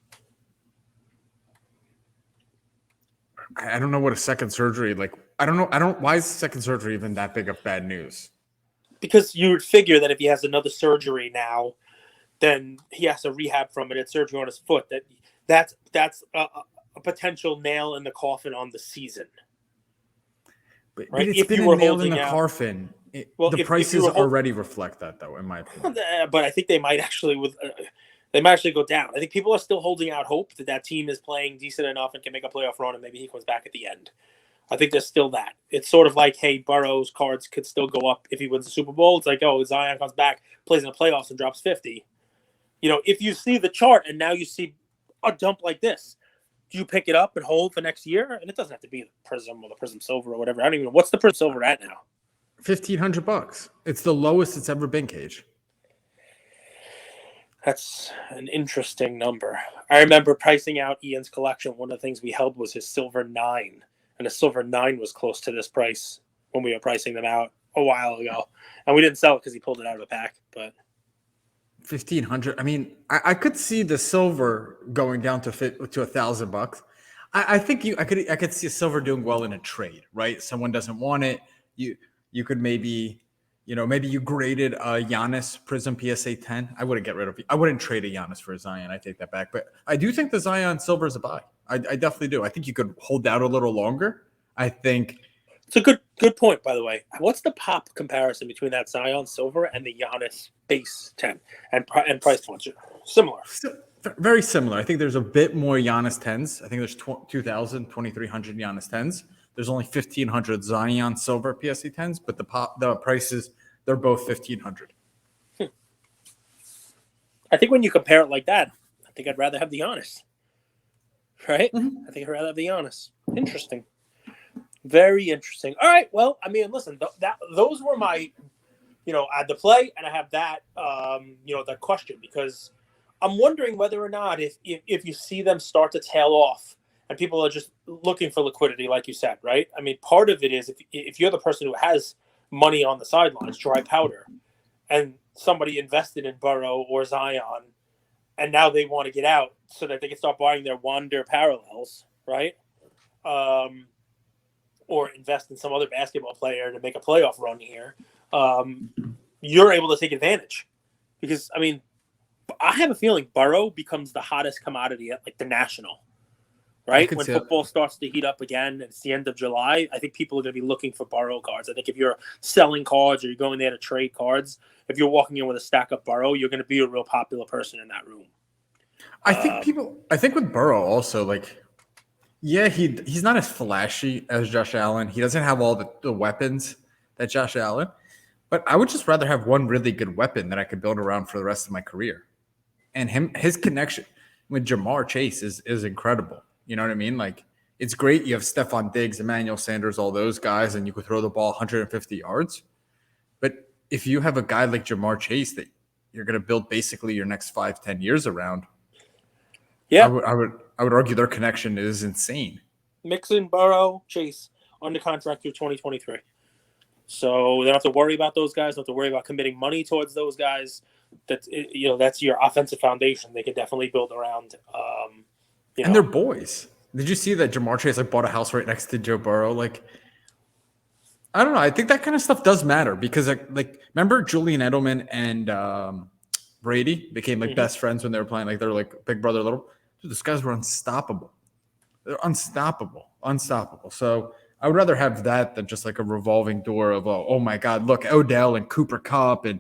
Speaker 1: I don't know what a second surgery, like, I don't know. Why is second surgery even that big of bad news?
Speaker 2: Because you would figure that if he has another surgery now, then he has to rehab from it. It's surgery on his foot. That's a potential nail in the coffin on the season.
Speaker 1: But it's been a nail in the coffin. The prices already reflect that, though, in my opinion.
Speaker 2: But I think they might actually go down. I think people are still holding out hope that team is playing decent enough and can make a playoff run, and maybe he comes back at the end. I think there's still that. It's sort of like, hey, Burrow's cards could still go up if he wins the Super Bowl. It's like, oh, Zion comes back, plays in the playoffs, and drops 50. If you see the chart and now you see a dump like this, do you pick it up and hold for next year? And it doesn't have to be the Prism or the Prism Silver or whatever. I don't even know. What's the Prism Silver at now?
Speaker 1: $1,500. It's the lowest it's ever been, Cage.
Speaker 2: That's an interesting number. I remember pricing out Ian's collection. One of the things we held was his Silver 9. And the Silver 9 was close to this price when we were pricing them out a while ago. And we didn't sell it because he pulled it out of the pack. But
Speaker 1: $1,500. I mean, I could see the silver going down to $1,000. I think I could see a silver doing well in a trade, right? Someone doesn't want it. You could maybe you graded a Giannis Prism PSA 10. I wouldn't get rid of it. I wouldn't trade a Giannis for a Zion. I take that back. But I do think the Zion silver is a buy. I definitely do. I think you could hold out a little longer. I think
Speaker 2: it's a good point, by the way. What's the pop comparison between that Zion silver and the Giannis base 10 and price points? Similar.
Speaker 1: Very similar. I think there's a bit more Giannis 10s. I think there's 2,000, 2,300 Giannis 10s. There's only 1,500 Zion silver PSA 10s, but the prices, they're both 1,500.
Speaker 2: I think when you compare it like that, I think I'd rather have the honest. Right?
Speaker 1: Mhm.
Speaker 2: I think I'd rather have the honest. Interesting. Very interesting. All right. Well, I mean, listen, those were my, I had the play and I have that, that question, because I'm wondering whether or not if you see them start to tail off and people are just looking for liquidity, like you said, right? I mean, part of it is if you're the person who has money on the sidelines, dry powder, and somebody invested in Burrow or Zion, and now they want to get out so that they can start buying their Wander parallels, right? Or invest in some other basketball player to make a playoff run here. You're able to take advantage, because I mean, I have a feeling Burrow becomes the hottest commodity at like the National, right? When football starts to heat up again, and it's the end of July, I think people are going to be looking for Burrow cards. I think if you're selling cards or you're going there to trade cards, if you're walking in with a stack of Burrow, you're going to be a real popular person in that room.
Speaker 1: I think with Burrow also, like, yeah, he's not as flashy as Josh Allen. He doesn't have all the weapons that Josh Allen, but I would just rather have one really good weapon that I could build around for the rest of my career. And his connection with Jamar Chase is incredible. You know what I mean? Like, it's great. You have Stephon Diggs, Emmanuel Sanders, all those guys, and you could throw the ball 150 yards. But if you have a guy like Jamar Chase that you're going to build basically your next 5-10 years around,
Speaker 2: yeah,
Speaker 1: I would argue their connection is insane.
Speaker 2: Mixon, Burrow, Chase under contract through 2023. So they don't have to worry about those guys. Don't have to worry about committing money towards those guys. That's your offensive foundation. They could definitely build around.
Speaker 1: And they're boys. Did you see that Jamar Chase bought a house right next to Joe Burrow? Like, I don't know. I think that kind of stuff does matter, because remember Julian Edelman and Brady became best friends when they were playing. Like, they're like big brother, little. Dude, those guys were unstoppable. They're unstoppable. So I would rather have that than just like a revolving door of, oh my God, look, Odell and Cooper Kupp, and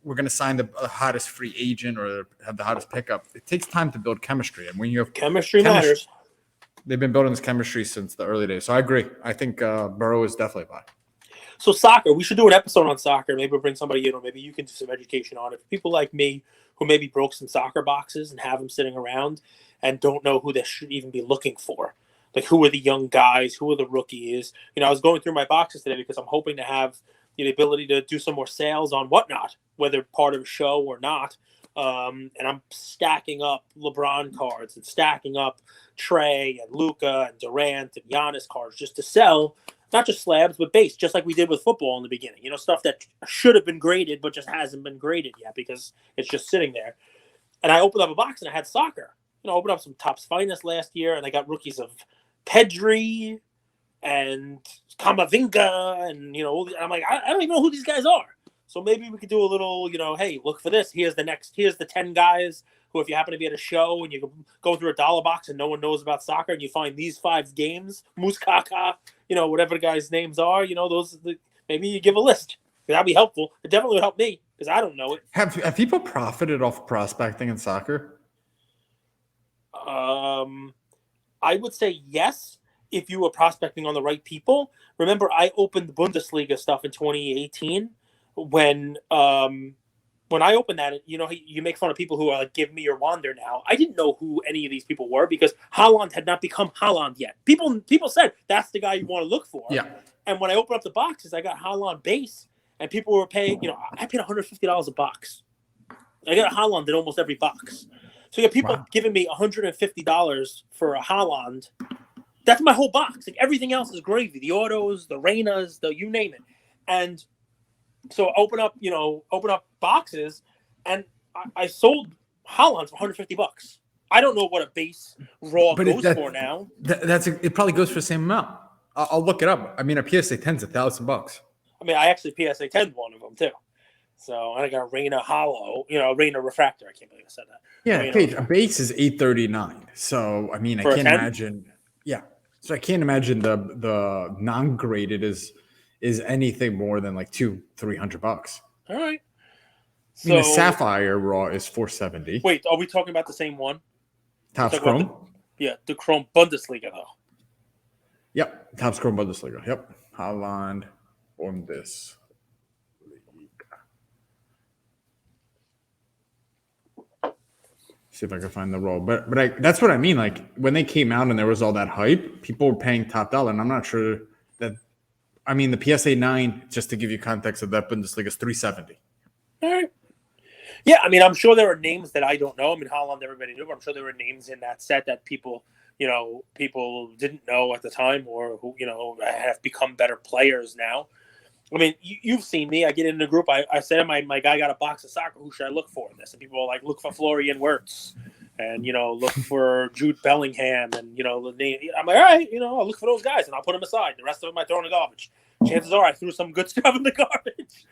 Speaker 1: we're going to sign the hottest free agent or have the hottest pickup. It takes time to build chemistry. And when you have
Speaker 2: chemistry matters.
Speaker 1: They've been building this chemistry since the early days. So I agree. I think Burrow is definitely a buy.
Speaker 2: So soccer, we should do an episode on soccer. Maybe we'll bring somebody in, or maybe you can do some education on it. People like me who maybe broke some soccer boxes and have them sitting around and don't know who they should even be looking for. Like, who are the young guys? Who are the rookies? I was going through my boxes today because I'm hoping to have the ability to do some more sales on Whatnot, whether part of a show or not. And I'm stacking up LeBron cards and stacking up Trey and Luka and Durant and Giannis cards just to sell, not just slabs, but base, just like we did with football in the beginning. Stuff that should have been graded but just hasn't been graded yet because it's just sitting there. And I opened up a box and I had soccer. I opened up some Topps Finest last year, and I got rookies of Pedri and Kamavinga, and I'm like, I don't even know who these guys are. So maybe we could do a little, hey, look for this. Here's the 10 guys who, if you happen to be at a show and you go through a dollar box and no one knows about soccer, and you find these 5 games, Muskaka, whatever the guys' names are, maybe you give a list. That'd be helpful. It definitely would help me because I don't know it.
Speaker 1: Have people profited off prospecting in soccer?
Speaker 2: I would say yes, if you were prospecting on the right people. Remember, I opened Bundesliga stuff in 2018 when I opened that. You make fun of people who are like, "Give me your Wander now." I didn't know who any of these people were because Haaland had not become Haaland yet. People said that's the guy you want to look for.
Speaker 1: Yeah.
Speaker 2: And when I opened up the boxes, I got Haaland base, and people were paying. I paid $150 a box. I got a Haaland in almost every box. So you have people giving me $150 for a Haaland. That's my whole box. Like, everything else is gravy. The autos, the Reynas, you name it. And so open up boxes, and I sold Haaland for $150. I don't know what a base raw goes for now.
Speaker 1: It probably goes for the same amount. I'll look it up. I mean, a PSA 10's $1,000.
Speaker 2: I mean, I actually PSA 10'd one of them too. So I got a Reyna Hollow, a Reyna Refractor. I can't believe I said that.
Speaker 1: Yeah, Paige, a base is $839. So I mean, I can't imagine. Yeah, so I can't imagine the non-graded is anything more than like $200-300.
Speaker 2: All right.
Speaker 1: I mean, the Sapphire Raw is $470.
Speaker 2: Wait, are we talking about the same one?
Speaker 1: Topps Chrome.
Speaker 2: The Chrome Bundesliga though.
Speaker 1: Yep, Topps Chrome Bundesliga. Yep, Haaland Bundesliga. See if I can find the role. But that's what I mean. Like when they came out and there was all that hype, people were paying top dollar. And I'm not sure that. I mean, the PSA 9, just to give you context of that Bundesliga, is $370.
Speaker 2: All right. Yeah, I mean, I'm sure there are names that I don't know. I mean, Holland, everybody knew, but I'm sure there were names in that set that people didn't know at the time, or who, have become better players now. I mean, you've seen me. I get in the group. I said, my guy got a box of soccer. Who should I look for in this? And people are like, look for Florian Wirtz, and look for Jude Bellingham, and the name. I'm like, all right, I'll look for those guys, and I'll put them aside. The rest of them I throw in the garbage. Chances are I threw some good stuff in the garbage.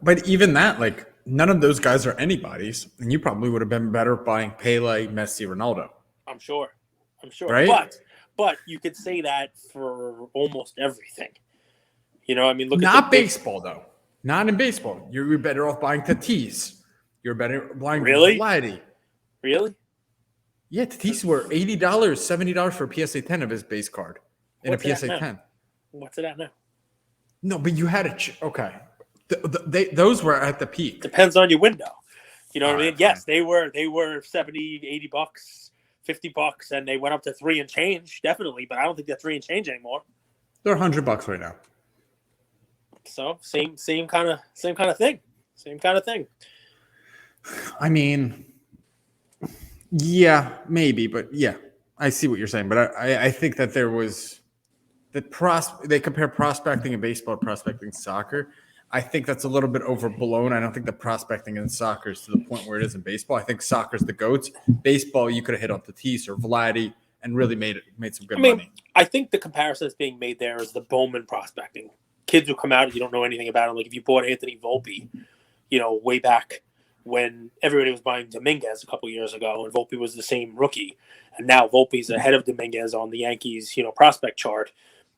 Speaker 1: But even that, like, none of those guys are anybody's, and you probably would have been better buying Pele, Messi, Ronaldo.
Speaker 2: I'm sure.
Speaker 1: Right?
Speaker 2: But you could say that for almost everything. I mean, look
Speaker 1: not
Speaker 2: at
Speaker 1: baseball though. Not in baseball. You're better off buying Tatis. You're better buying
Speaker 2: Really?
Speaker 1: Vladdy.
Speaker 2: Really?
Speaker 1: Yeah, Tatis were $80, $70 for a PSA 10 of his base card in a PSA 10.
Speaker 2: What's it at now?
Speaker 1: No, but you had okay. Those were at the peak.
Speaker 2: Depends on your window. You know what I mean?
Speaker 1: Fine.
Speaker 2: Yes, they were $70, $80, $50, and they went up to 3 and change, definitely. But I don't think they're 3 and change anymore.
Speaker 1: They're $100 right now.
Speaker 2: So same kind of thing. Same kind of thing.
Speaker 1: I mean, yeah, maybe, but yeah, I see what you're saying. But I think that there was they compare prospecting in baseball to prospecting in soccer. I think that's a little bit overblown. I don't think the prospecting in soccer is to the point where it is in baseball. I think soccer's the GOATs. Baseball, you could have hit on Tatis or Vladdy and really made some good money.
Speaker 2: I think the comparison that's being made there is the Bowman prospecting. Kids who come out and you don't know anything about them. Like if you bought Anthony Volpe, way back when everybody was buying Dominguez a couple years ago, and Volpe was the same rookie, and now Volpe's ahead of Dominguez on the Yankees, prospect chart.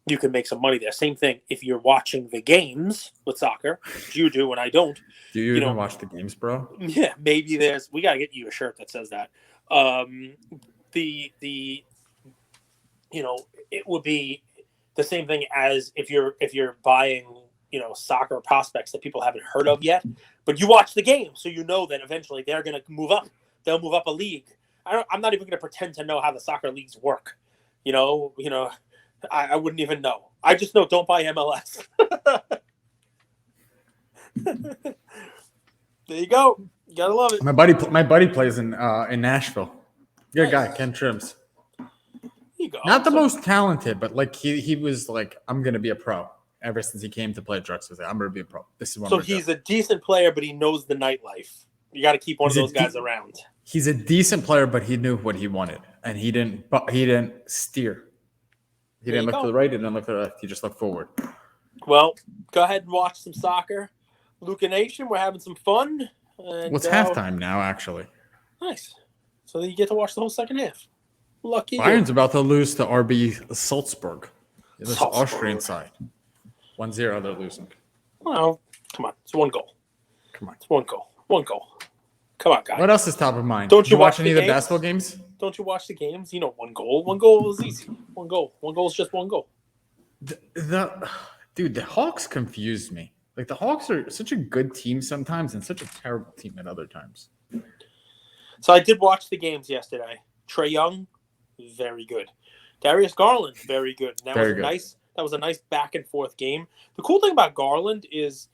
Speaker 2: You can make some money there. Same thing if you're watching the games with soccer, which you do and I don't.
Speaker 1: Do you even watch the games, bro?
Speaker 2: Yeah, maybe we gotta get you a shirt that says that. It would be the same thing as if you're buying, soccer prospects that people haven't heard of yet, but you watch the game, so you know that eventually they're going to move up. They'll move up a league. I'm not even going to pretend to know how the soccer leagues work. I wouldn't even know. I just know don't buy MLS. There you go. You gotta love it.
Speaker 1: My buddy plays in Nashville. Good guy, Ken Trims. Not the most talented, but like he was like, I'm gonna be a pro. Ever since he came to play Drexel, I'm gonna be a pro. This is what
Speaker 2: so he's a decent player, but he knows the nightlife. You got to keep one of those guys around.
Speaker 1: He's a decent player, but he knew what he wanted, and he didn't steer. He didn't look to the right. He didn't look to the left. He just looked forward.
Speaker 2: Well, go ahead and watch some soccer. Luca Nation, we're having some fun. And,
Speaker 1: What's halftime now, actually?
Speaker 2: Nice. So then you get to watch the whole second half. Lucky
Speaker 1: Bayern's about to lose to RB Salzburg. This Austrian side. 1-0, they're losing.
Speaker 2: Well, come on. It's one goal.
Speaker 1: Come on.
Speaker 2: It's one goal. One goal. Come on, guys.
Speaker 1: What else is top of mind?
Speaker 2: Don't you
Speaker 1: watch any of the basketball games?
Speaker 2: Don't you watch the games? One goal. One goal is easy. One goal. One goal is just one goal.
Speaker 1: Dude, the Hawks confused me. Like, the Hawks are such a good team sometimes and such a terrible team at other times.
Speaker 2: So I did watch the games yesterday. Trae Young, very good. Darius Garland, very good. That was a nice back and forth game. The cool thing about Garland is,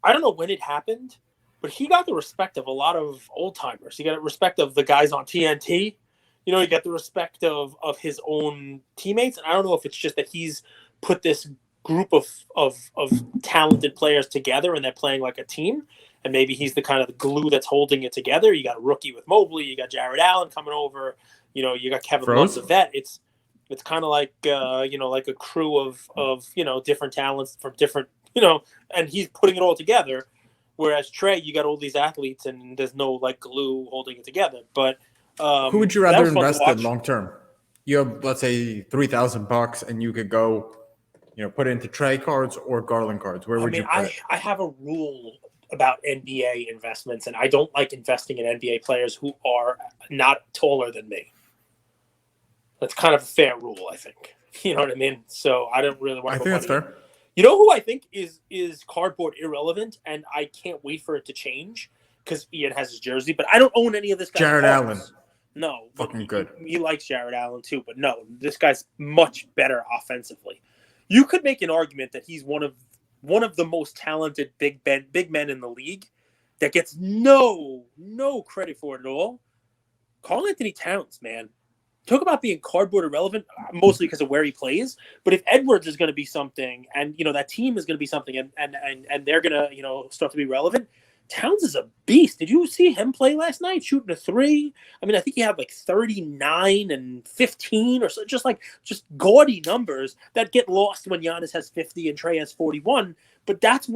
Speaker 2: I don't know when it happened, but he got the respect of a lot of old timers. He got the respect of the guys on TNT. He got the respect of his own teammates. And I don't know if it's just that he's put this group of talented players together and they're playing like a team. And maybe he's the kind of the glue that's holding it together. You got a rookie with Mobley. You got Jared Allen coming over. You got Kevin Love, the vet. It's kind of like like a crew of different talents from different and he's putting it all together. Whereas Trae, you got all these athletes and there's no like glue holding it together. But
Speaker 1: who would you rather invest in long term? You have, let's say, $3,000 and you could go, put it into Trae cards or Garland cards. Where would you put it?
Speaker 2: I have a rule about NBA investments, and I don't like investing in NBA players who are not taller than me. That's kind of a fair rule, I think. You know what I mean? So I don't really want to.
Speaker 1: I think that's fair.
Speaker 2: You know who I think is cardboard irrelevant, and I can't wait for it to change, because Ian has his jersey, but I don't own any of this guy's
Speaker 1: Jared
Speaker 2: cards.
Speaker 1: Allen.
Speaker 2: No.
Speaker 1: Fucking good.
Speaker 2: He likes Jared Allen too, but no, this guy's much better offensively. You could make an argument that he's one of the most talented big men in the league that gets no credit for it at all. Karl Anthony Towns, man. Talk about being cardboard irrelevant, mostly because of where he plays. But if Edwards is going to be something, and that team is going to be something, and they're going to start to be relevant, Towns is a beast. Did you see him play last night, shooting a three? I mean, I think he had like 39 and 15 or so, just gaudy numbers that get lost when Giannis has 50 and Trae has 41. But that's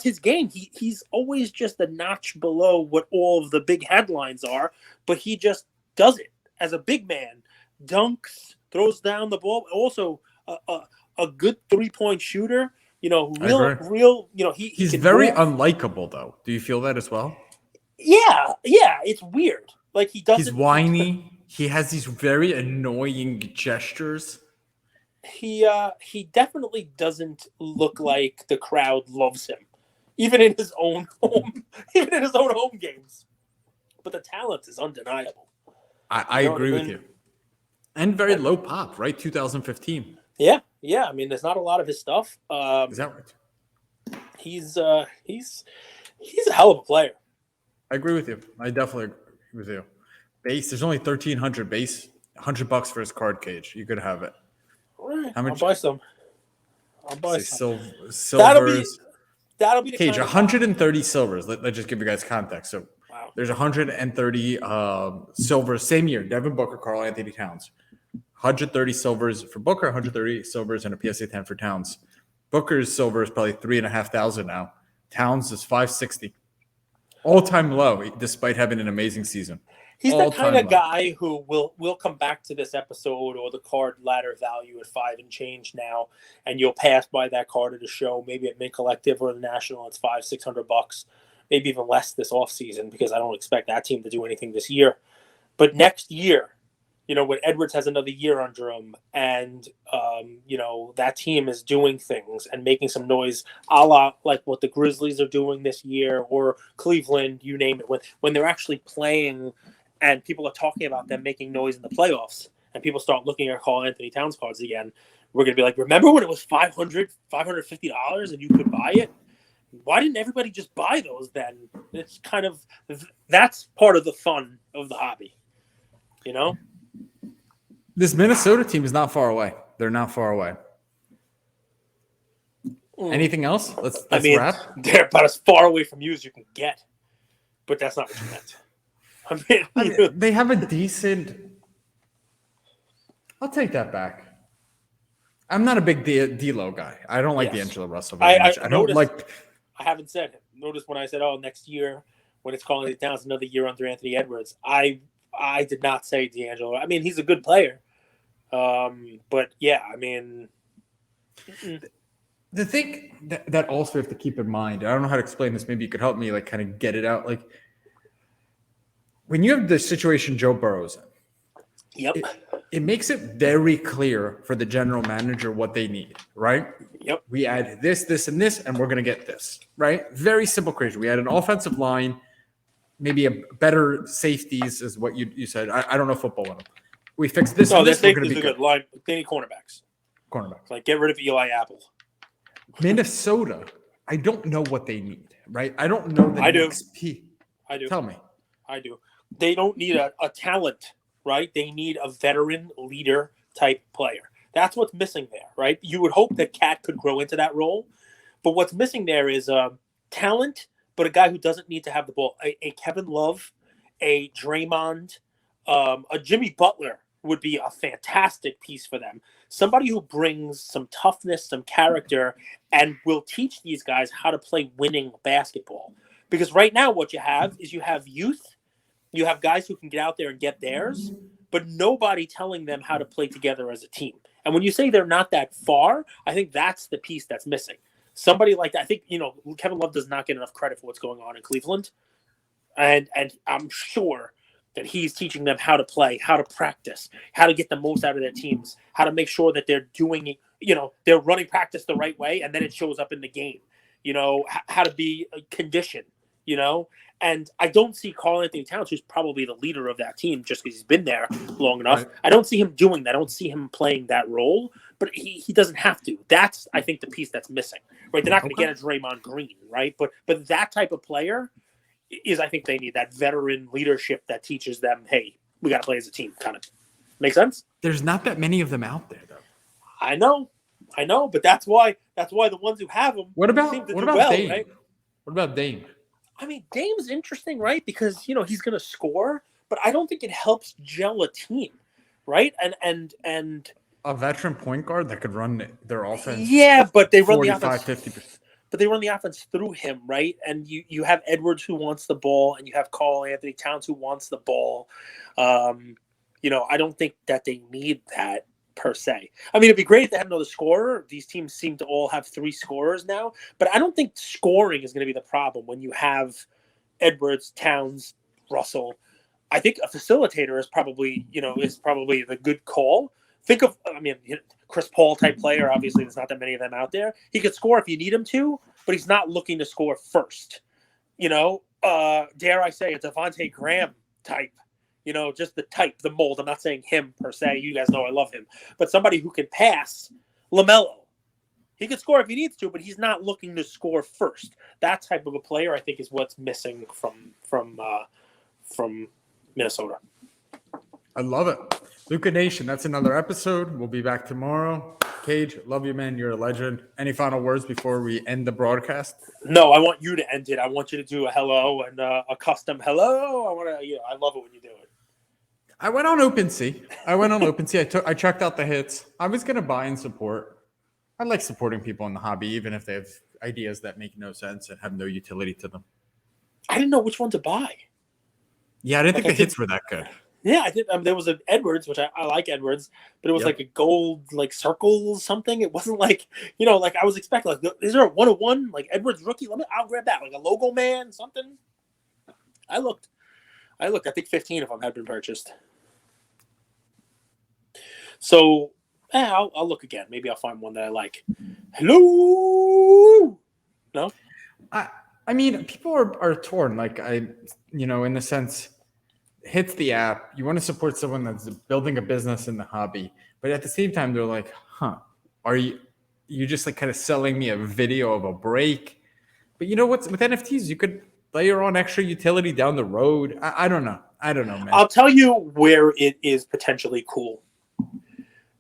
Speaker 2: his game. He's always just a notch below what all of the big headlines are, but he just does it as a big man. Dunks, throws down the ball. Also, a good 3-point shooter. Real. He's
Speaker 1: very unlikable, though. Do you feel that as well?
Speaker 2: Yeah, it's weird. Like he doesn't.
Speaker 1: He's whiny. He has these very annoying gestures.
Speaker 2: He definitely doesn't look like the crowd loves him, even in his own home, games. But the talent is undeniable.
Speaker 1: I agree with you. And very low pop, right? 2015.
Speaker 2: Yeah. I mean, there's not a lot of his stuff.
Speaker 1: Is that right?
Speaker 2: He's a hell of a player.
Speaker 1: I agree with you. I definitely agree with you. Base, there's only 1,300 base. $100 for his card cage. You could have it.
Speaker 2: All right,
Speaker 1: How much?
Speaker 2: I'll buy some.
Speaker 1: Silvers.
Speaker 2: That'll be the
Speaker 1: cage.
Speaker 2: kind of
Speaker 1: 130 silvers. Let's just give you guys context. So
Speaker 2: wow.
Speaker 1: There's 130 silvers. Same year. Devin Booker, Karl Anthony Towns. 130 silvers for Booker, 130 silvers, and a PSA 10 for Towns. Booker's silver is probably 3,500 now. Towns is 560. All-time low, despite having an amazing season.
Speaker 2: He's the kind of guy who will come back to this episode or the card ladder value at 5 and change now, and you'll pass by that card at a show, maybe at Mint Collective or the National. It's $500-$600, maybe even less this offseason, because I don't expect that team to do anything this year. But next year, when Edwards has another year under him, and that team is doing things and making some noise, a la like what the Grizzlies are doing this year, or Cleveland, you name it, when they're actually playing and people are talking about them making noise in the playoffs, and people start looking at Karl Anthony Towns cards again, we're going to be like, remember when it was $500, $550 and you could buy it? Why didn't everybody just buy those then? It's that's part of the fun of the hobby,
Speaker 1: This Minnesota team is not far away. They're not far away. Anything else? Let's wrap.
Speaker 2: They're about as far away from you as you can get, but that's not what you meant.
Speaker 1: They have a decent. I'll take that back. I'm not a big D'Lo guy. I don't like D'Angelo Russell very much.
Speaker 2: I haven't said it. Notice when I said, next year when it's calling it down, it's another year under Anthony Edwards. I did not say D'Angelo. I mean, he's a good player. But yeah, I mean,
Speaker 1: the thing that also we have to keep in mind, I don't know how to explain this. Maybe you could help me kind of get it out. Like when you have the situation Joe Burrows in,
Speaker 2: yep.
Speaker 1: It makes it very clear for the general manager what they need, right?
Speaker 2: Yep.
Speaker 1: We add this, and this, and we're going to get this, right? Very simple creation. We add an offensive line, maybe a better safeties is what you said. I don't know football well. We fix this.
Speaker 2: No,
Speaker 1: and this.
Speaker 2: We're going to be good. Line. They need cornerbacks. Like get rid of Eli Apple.
Speaker 1: Minnesota, I don't know what they need, right? I don't know the next piece.
Speaker 2: I do.
Speaker 1: Tell me.
Speaker 2: I do. They don't need a talent, right? They need a veteran leader type player. That's what's missing there, right? You would hope that Cat could grow into that role, but what's missing there is talent, but a guy who doesn't need to have the ball. A Kevin Love, a Draymond, a Jimmy Butler would be a fantastic piece for them. Somebody who brings some toughness, some character, and will teach these guys how to play winning basketball. Because right now what you have is you have youth, you have guys who can get out there and get theirs, but nobody telling them how to play together as a team. And when you say they're not that far, I think that's the piece that's missing. Somebody like that, I think, Kevin Love does not get enough credit for what's going on in Cleveland. And I'm sure that he's teaching them how to play, how to practice, how to get the most out of their teams, how to make sure that they're doing, they're running practice the right way, and then it shows up in the game. How to be conditioned, you know? And I don't see Karl Anthony Towns, who's probably the leader of that team just because he's been there long enough.
Speaker 1: Right.
Speaker 2: I don't see him doing that. I don't see him playing that role, but he doesn't have to. That's, I think, the piece that's missing, right? They're not going to get a Draymond Green, right? But that type of player is, I think they need that veteran leadership that teaches them, hey, we got to play as a team, kind of. Make sense?
Speaker 1: There's not that many of them out there, though.
Speaker 2: I know, but that's why the ones who have them.
Speaker 1: What about Dame?
Speaker 2: Right?
Speaker 1: What about Dame?
Speaker 2: I mean, Dame's interesting, right? Because he's going to score, but I don't think it helps gel a team, right? And
Speaker 1: a veteran point guard that could run their offense.
Speaker 2: Yeah, but they run the offense
Speaker 1: 50%.
Speaker 2: But they run the offense through him, right? And you have Edwards who wants the ball, and you have Karl Anthony Towns who wants the ball. I don't think that they need that per se. I mean, it'd be great if they had another scorer. These teams seem to all have 3 scorers now, but I don't think scoring is going to be the problem when you have Edwards, Towns, Russell. I think a facilitator is probably the good call. Think of, Chris Paul type player. Obviously, there's not that many of them out there. He could score if you need him to, but he's not looking to score first. Dare I say, a Devontae Graham type. Just the type, the mold. I'm not saying him per se. You guys know I love him. But somebody who can pass. LaMelo. He could score if he needs to, but he's not looking to score first. That type of a player, I think, is what's missing from Minnesota.
Speaker 1: I love it. Luka Nation, that's another episode. We'll be back tomorrow. Cage, love you, man. You're a legend. Any final words before we end the broadcast?
Speaker 2: No, I want you to end it. I want you to do a hello and a custom hello. I love it when you do it.
Speaker 1: I went on OpenSea. I checked out the hits. I was going to buy and support. I like supporting people in the hobby, even if they have ideas that make no sense and have no utility to them.
Speaker 2: I didn't know which one to buy.
Speaker 1: Yeah, I didn't think the hits were that good.
Speaker 2: Yeah, I did. There was an Edwards, which I like Edwards, but it was like a gold, circle something. It wasn't like I was expecting. Is there a 101 Edwards rookie? I'll grab that, a logo man, something. I looked. I think 15 of them had been purchased. So I'll look again. Maybe I'll find one that I like. Hello. No.
Speaker 1: I mean, people are torn. In the sense. Hits the app. You want to support someone that's building a business in the hobby, but at the same time, they're like, are you just kind of selling me a video of a break? But you know what's with NFTs, you could layer on extra utility down the road. I don't know, man.
Speaker 2: I'll tell you where it is potentially cool.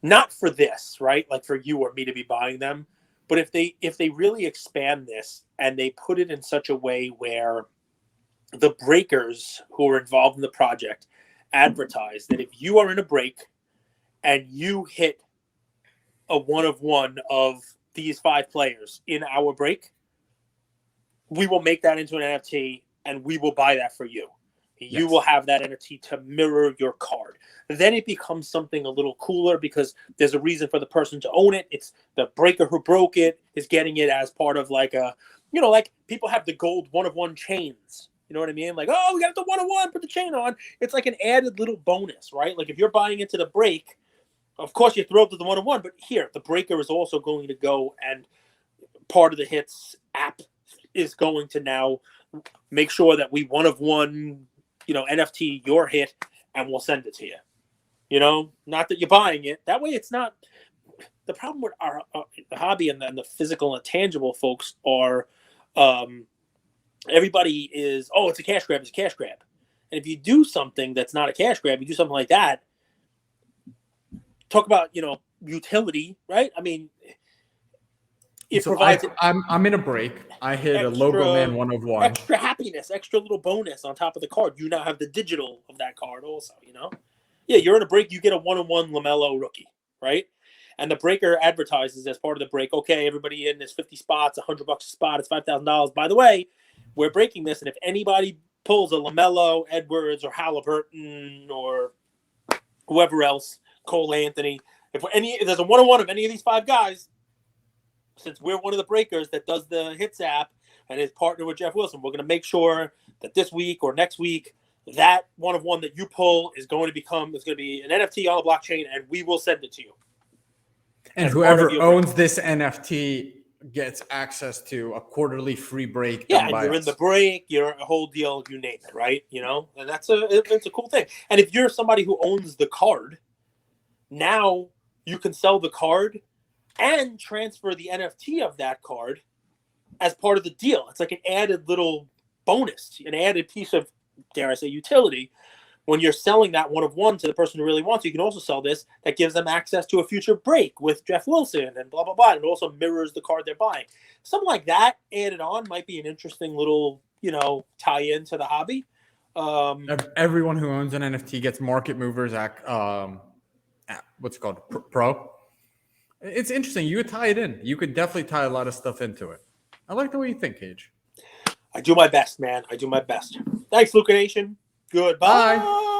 Speaker 2: Not for this, right? Like for you or me to be buying them, but if they really expand this and they put it in such a way where the breakers who are involved in the project advertise that if you are in a break and you hit a 1-of-1 of these 5 players in our break, we will make that into an NFT and we will buy that for you. You will have that NFT to mirror your card. Then it becomes something a little cooler because there's a reason for the person to own it. It's the breaker who broke it is getting it as part of people have the gold 1-of-1 chains. You know what I mean? We got the 1-of-1, put the chain on. It's like an added little bonus, right? If you're buying into the break, of course you throw up to the 1-of-1, but here, the breaker is also going to go and part of the hits app is going to now make sure that we 1-of-1, NFT your hit and we'll send it to you. Not that you're buying it. That way it's not the problem with our the hobby and the physical and tangible folks are everybody is, it's a cash grab. And if you do something that's not a cash grab, you do something like that, talk about, utility, right? I mean, it provides...
Speaker 1: I'm in a break. I hit a logo man 1-of-1.
Speaker 2: Extra happiness, extra little bonus on top of the card. You now have the digital of that card also, Yeah, you're in a break, you get a 1-of-1 LaMelo rookie, right? And the breaker advertises as part of the break, okay, everybody in, there's 50 spots, $100 a spot, it's $5,000. By the way, we're breaking this, and if anybody pulls a LaMelo, Edwards, or Halliburton, or whoever else, Cole Anthony, if there's a 1-of-1 of any of these 5 guys, since we're one of the breakers that does the Hits app and is partnered with Jeff Wilson, we're going to make sure that this week or next week, that 1-of-1 that you pull is going to be an NFT on a blockchain, and we will send it to you.
Speaker 1: And whoever owns this NFT gets access to a quarterly free break.
Speaker 2: Yeah,
Speaker 1: done
Speaker 2: and
Speaker 1: by
Speaker 2: you're
Speaker 1: us.
Speaker 2: in the break, you're a whole deal, you name it, right? And it's a cool thing. And if you're somebody who owns the card, now you can sell the card and transfer the NFT of that card as part of the deal. It's like an added little bonus, an added piece of, dare I say, utility. When you're selling that one of one to the person who really wants, you can also sell this that gives them access to a future break with Jeff Wilson and blah, blah, blah. And it also mirrors the card they're buying. Something like that added on might be an interesting little, tie into the hobby.
Speaker 1: Everyone who owns an NFT gets market movers at what's it called? Pro. It's interesting. You could tie it in. You could definitely tie a lot of stuff into it. I like the way you think, Cage.
Speaker 2: I do my best, man. I do my best. Thanks, Luca Nation. Goodbye.
Speaker 1: Bye.